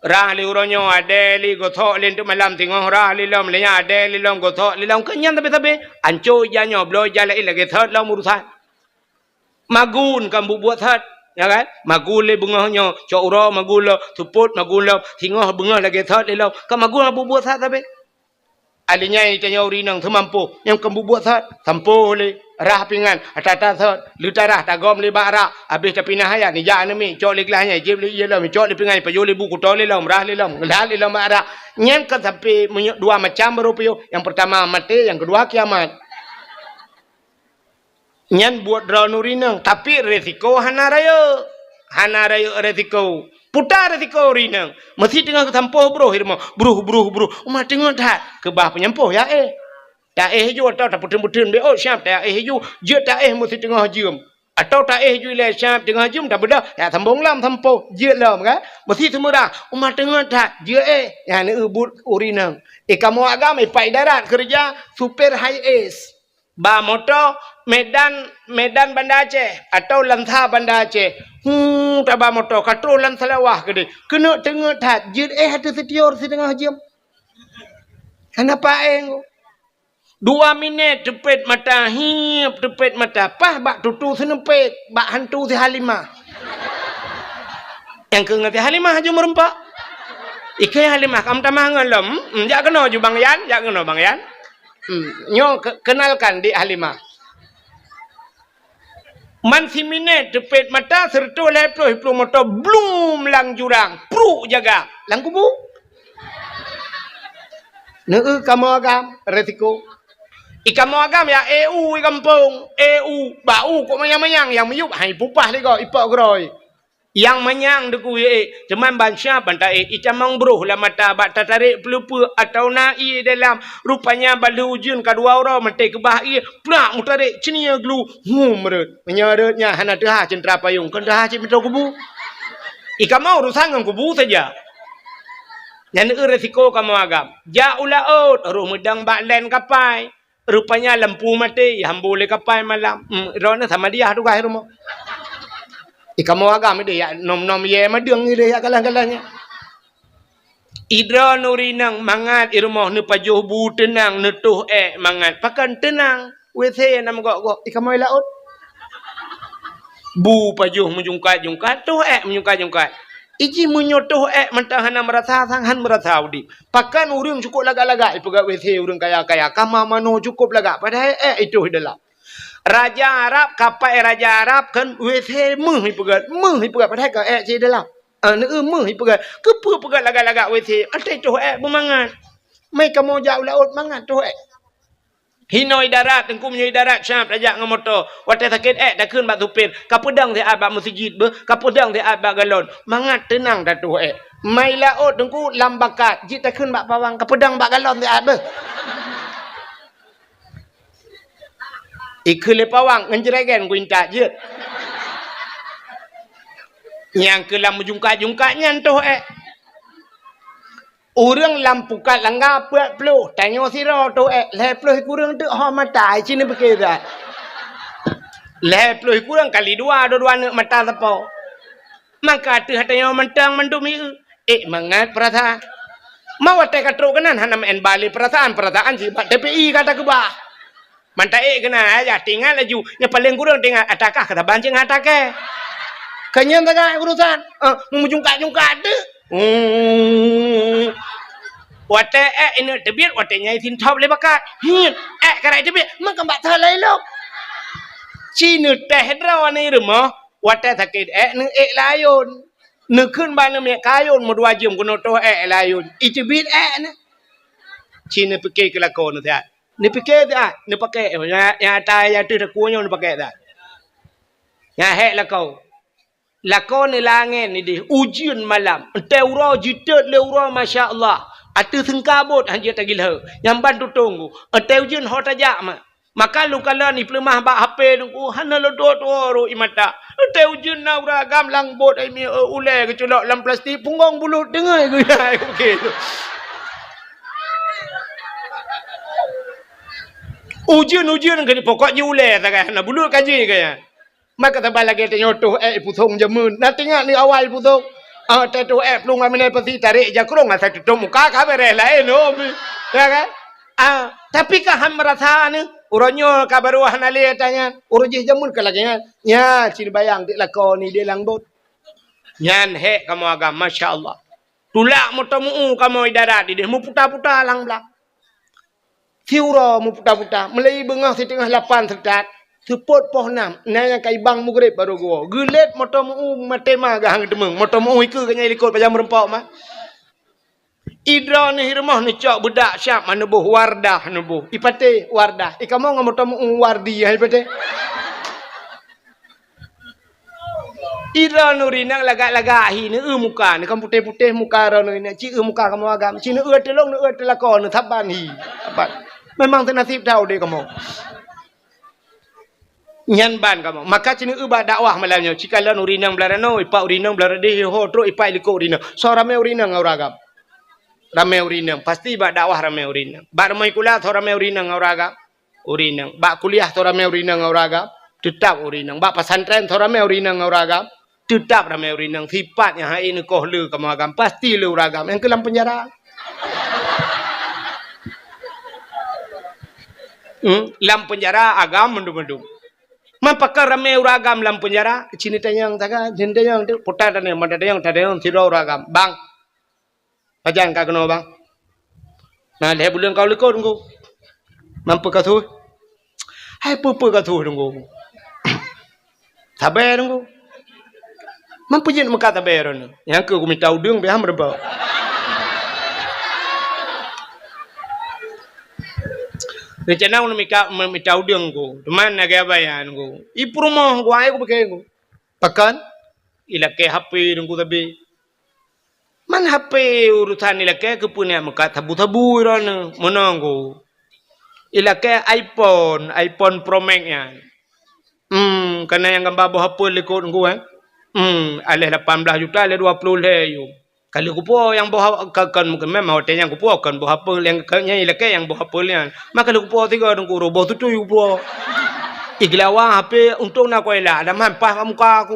rah li uronyo ade li gothok len tu malam tengok rah li lom lenya ade li lom gothok li lom kenyan tapi anco janyo bloy jala lagi thot lom urusan magun kamu buat hat ya kan magun le bungahnya cokro magun lo tuput magun lo tingah bungah lagi that le lo ka magun abu buat hat tapi Alinya ini tanya uri nang semampu yang kamu buat sat sampu le rah pingan atata sat lutarah tagom le bara habis tapi nahaya ni ja ni cok le kelahnya jib le yelah cok le pingan payo le buku tole lam rah le lam nglah le lam bara nyem kan sampai dua macam berupio yang pertama mati yang kedua kiamat nyan buat draw nuri nang tapi resiko hana raya resiko putar resiko rinang masih tengah ketampoh bro hirmo bro umat tengok tak ke bah penyampoh ya tak ju atau tak putun-putun be oh siap tak ju je tak mesti tengah jum atau tak ju le siap tengah jum tak beda ya sambung lam tampoh je lam kan mesti semua umat tengok tak je ya ni ubut urinang kamu agam pai darat kerja super high ace ba motor Medan Banda Aceh atau Lantha Banda Aceh. Tabah motor katrolan salawah ke dia. Kena tengok tak jid ada setior setengah jam. Kenapa 2 minit tepet mata hip tepet mata pah bak tutu senepet bak hantu si Halimah. Yang ke ngati Halimah aja merempak. Ikai Halimah kam tamah ngalem. Jak kena ju Bang Yan, jak kena Bang Yan. Nyo kenalkan di Halimah. Man si minit tepet mata serta leploh motor blum lang jurang pru jaga lang kubu kamu agam resiko kamu agam ya EU kampung EU bau kok mayang yang meyup hai pupah lega ipak groi yang menyang deku cuman bansya bantai icamang bro lah mata bak tarik pelupa atau nai dalam rupanya balu ujun kedua orang mati ke bahia plak mutarik cenia glu merut menyaratnya hana dah centra payung kan dah cik minta kubu mau urusan dengan kubu saja yang resiko kamu agam ja ulaut ruh medang bak len kapai rupanya lampu mati yang boleh kapai malam rona sama dia tu kahir rumah kamu agam dia ya nom ye madeng dia ya kalang-kalangnya idra nurinang mangat irmoh ne pajuh bu tenang netuh mangat pakan tenang WC nam gok kamu laut bu pajuh menjungkat tuh menjungkat iji menyotoh mentahana merasa sanghan merasa udi pakan urang cukup laga-laga ipagat WC urang kaya-kaya kama mano cukup laga padahal itu dalam Raja Arab kapai Raja Arab kan WC meh ipagat padahal ka je dalam meh ipagat kepa pagat laga-laga WC atai tu bermangat mai kamu jauh laut mangat tu hinoi darat tengku menyoi darat syam rajak ngam motor watai sakit dah keun bak supir kapedang dia abak masjid be kapedang dia abak galon mangat tenang dah tu mai laut tengku lambakat jit tak keun bak pawang kapedang bak galon dia be ikut lepawang ngenjeragan ku intak je yang kelam jungkat-jungkatnya tu orang lampukat langgar peluh tanya sira tu lepluh kurang tu ha mata sini berkira lepluh kurang kali dua nak mata tepo maka tu hatanya mentang mendumi mangat perasa mau tak katruk kanan hanam en bali perasaan si TPI kata ke bah manta kena aja tinggal laju yang paling kurang tinggal atakah kata bancing atake kanya tagay urusan mujungkat tu wate ini tebit wate nyai tin top le bakat hit karai tebit mak kambak thalai lok cinu teh draw ni rumah wate sakit ni layun ni keun ban ni kayun mo dua jam kuno to layun itebit ni cinu pikir kelakon tu ni fikir dah ni pakai ya tai ya tu takunya ni pakai dah ya hek lakon ni langit ni di ujian malam teuro jitet leuro masya-Allah atu sengkabut hanya tagilha yang bantu tunggu ujian hot aja maka lu kala ni pelemah bak HP tunggu hana lodot ro imata ujian na uragam langbot ai mi ule kecolok dalam plastik punggong bulut dengai okey ujian kan pokoknya ule tak nak bulu kaji kaya maka tabal lagi tenyotoh putung jamun nanti ngak ni awal putung tetu pelung amine pasti tarik jakrong asa tutup muka ka beres lain ya kan tapi kah ham merasa ni uronyo ka baru hanale tanya uruji jamun ka lagi nya cil bayang dik lakon ni dia langbot nyan hek kamu agam masya-Allah tulak motomu kamu idarat di mu putar-putar lang blak Tiura mu putar-putar. Melai bengah setengah 8 tertat. Teput poh 6. Nah yang kai bang mu grip baru gua. Gelet motor mu matema gah hang demeng. Motor mu ikut kanya ikut pajam rempok mah. Idra ni rumah ni cak budak siap mana buh Wardah nubuh. Ipate Wardah. Kamu ngam motor mu Wardi hai pate. Ira nuri nang lagak-lagak hi ni muka ni kamu putih-putih muka ro ni ci muka kamu agam ci ni telong ni telakon ni thaban hi. Taban. Memang tu nasib tahu dia kamu. Nyan ban kamu. Maka ci ni ba dakwah malamnya ci kala nuri nang belarano ipa uri nang belarade ho tro ipa liko uri nang. So rame uri nang auragam. Rame uri nang pasti ba dakwah rame uri nang. Ba ramai kuliah tho rame uri nang auragam. Uri nang. Ba kuliah tho rame uri nang auragam. Tetap uri nang. Ba pesantren tho rame uri nang auragam. Tetap ramai orang yang sifatnya hai ini koh lu kamu agam pasti lu ragam yang ke dalam penjara. Dalam penjara agam mendung-mendung. Mapakar ramai orang agam dalam penjara cini tanyang taga jende yang tu putar tanya mata tanyang tidak orang agam bang. Ajan kau kena bang. Nah leh bulan kau lekor tunggu. Mampu kau tu? Hai pupu kau tu tunggu. Sabar tunggu. Mampu je nak kata bayaran. Yang aku minta udung biar merba. Rencana aku minta udung ko. Teman nak bayaran ko. Ipurumah ko ayo ko pakai ko. Pakan ilake HP dengku tapi. Man HP urusan ilake ke punya muka tabu-tabu irana menang ko. Ilake iPhone Pro Max ya. Karena yang gambar HP lekot ko alih 18 juta, alih 20 le. Kalau kupu yang bawa kan memang hotel yang kupu kan bawa apa yang kanya ilake yang bawa apa lian. Maka kalau kupu tiga dengku roboh tu kupu. Iglawa HP untuk nak kau elak, ada mampah muka aku.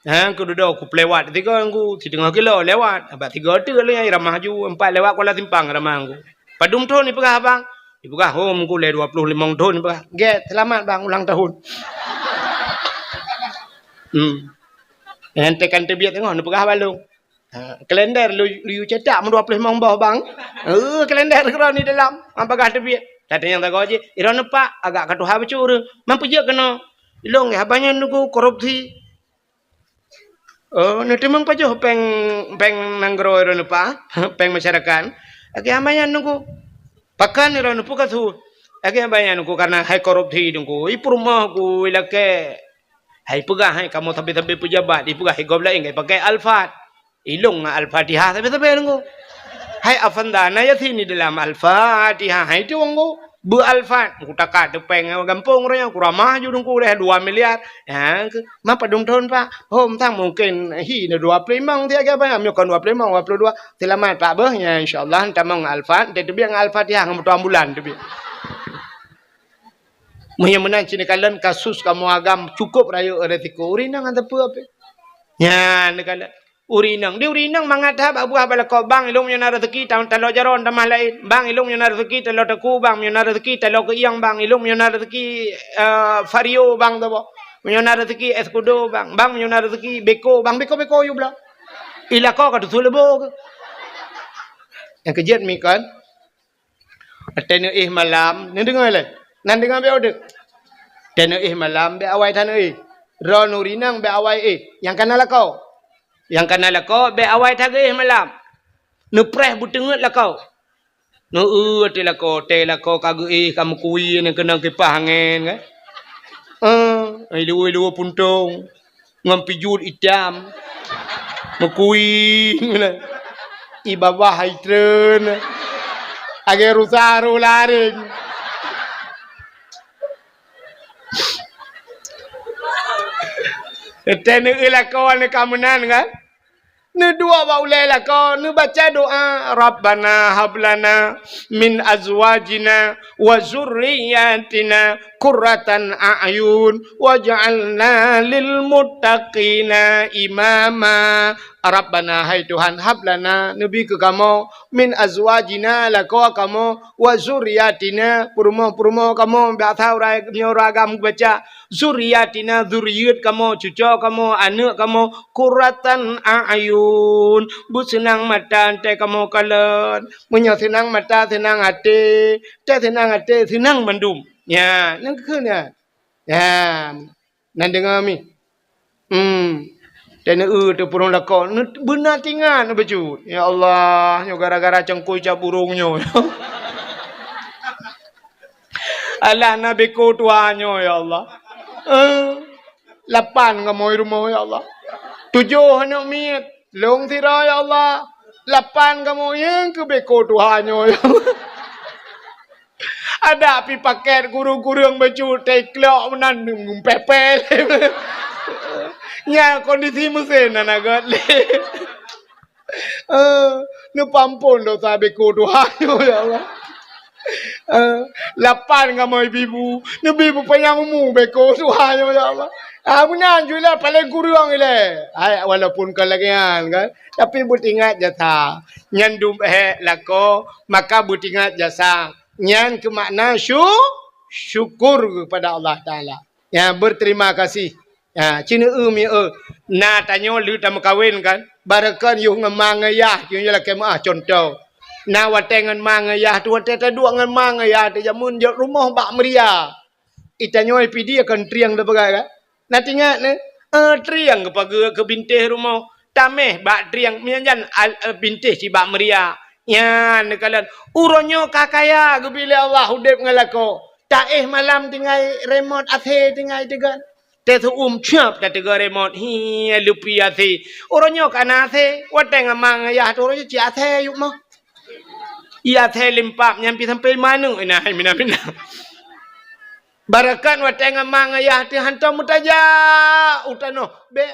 Aku duduk aku lewat tiga aku 3 kilo lewat. Abang 3 tu le yang ramah ju 4 lewat kuala simpang ramah aku. Padum tu ni pegah bang. Dipegah home ku le 25 tahun ni pegah. Get selamat bang ulang tahun. Hentekan terbiat tengok ni pegah balung. Kalender lu cetak 25 bawah bang. Kalender kira ni dalam. Pegah terbiat. Tadi yang tak kau je. Ira nampak agak katuha bacur. Mampu je kena. Ilong ya banyak nunggu korupsi. Nanti memang pajo peng nanggro ira nampak. Peng masyarakat. Agi banyak nunggu. Pakan ira nampak katu. Agi banyak nunggu karena hai korupsi nunggu. Ipu rumah ku ilake. Hai pegah hai kamu tapi pejabat di pegah hai gobla ingai pakai alfat. Ilung al-Fatihah tapi nunggu. Hai afandana ya sini dalam al-Fatihah hai tu nunggu. Bu alfat ku takat tepeng gampung raya ku ramah ju nunggu dah 2 miliar. Mapa dong tahun Pak. Hom tang mungkin hi na 25 dia ke apa nyokon 25 22. Selamat Pak bahnya insyaallah tamang alfat dia biang al-Fatihah ngam ambulan tu. Menang cini kalian kasus kamu agam cukup rayu resiko urinang ada apa? Ya, nekala urinang. Di urinang mangatah abu abala ko bang ilung yang rezeki tahun talo jaron tamah lain. Bang ilung yang rezeki talo teku bang yang rezeki talo ke iyang bang ilung yang rezeki vario bang tu. Yang rezeki eskudo bang. Bang yang rezeki beko bang beko you bla. Ila ko ka tu lebo. Yang kejat mi kan. Atene malam, ni dengar le. Nan dengan be order. Dan malam be awai tan ron urinang be awai yang kana la kau. Yang kana la kau be awai tan malam. Nu preh butengut la kau. Nu te la kau kagu kamu kui ni kena kipas angin kan. Lu puntung. Ngam pijut itam. Mekui ngana. Ibabah haitren. Age rusaru laring. Tene ilakon kamenan kan? Ne dua baulai lakon, ne baca doa Rabbana hablana min azwajina wa zurriyatina qurratan a'yun waj'alna lil muttaqina imama. Rabbana, hai Tuhan, hablana nabi ke kamu min azwajina lako kamu wa zuriyatina purmo kamu batau rai ragam baca zuriyatina zuriyat kamu cucu kamu anak kamu qurratan a'yun bu senang mata te kamu kalen punya senang mata senang hati te senang hati senang mendum ya nang kena ya nan dengar mi dan tu purung lakon benar tinggal baju ya Allah nyo gara-gara cengkui cap burungnya alah nabi ko tuanyo ya Allah 8 kamu rumah ya Allah 7 anak miat long tira ya Allah 8 kamu yang ke beko tuanyo ya ada api paket guru-guru yang baju teklok menandung pepel nya kondisi mesin anak le nu pampun do sabe ko dohanyo ya Allah 8 kamu ibu nu bibu panyamu beko dohanyo ya Allah punya juga paling kurang ile walaupun kelagian kan tapi butingat jasa nyandum lako maka butingat jasa nyan ke makna syukur kepada Allah Taala ya berterima kasih ya cina mi na tanyo lu tam kawin kan barakan yu ngamangayah yu la kemah contoh na watengan mangayah tu wate dua ngan mangayah te jamun je rumah bak meria itanyo pidi akan triang da bagai kan na tingat ne triang ke pagi ke bintih rumah tameh bak triang mian bintih si bak meria ya ne kalan uronyo kakaya ke bila Allah hudip ngalako taeh malam tinggal remote athe tinggal tegan te tu chap ta tegan remote hi lupi athe uronyo kana athe wateng amang ya tu uronyo ci athe yuk mah iya athe limpap nyampi sampai mana ina hai mina barakan wateng amang ya te hantam mutaja utano be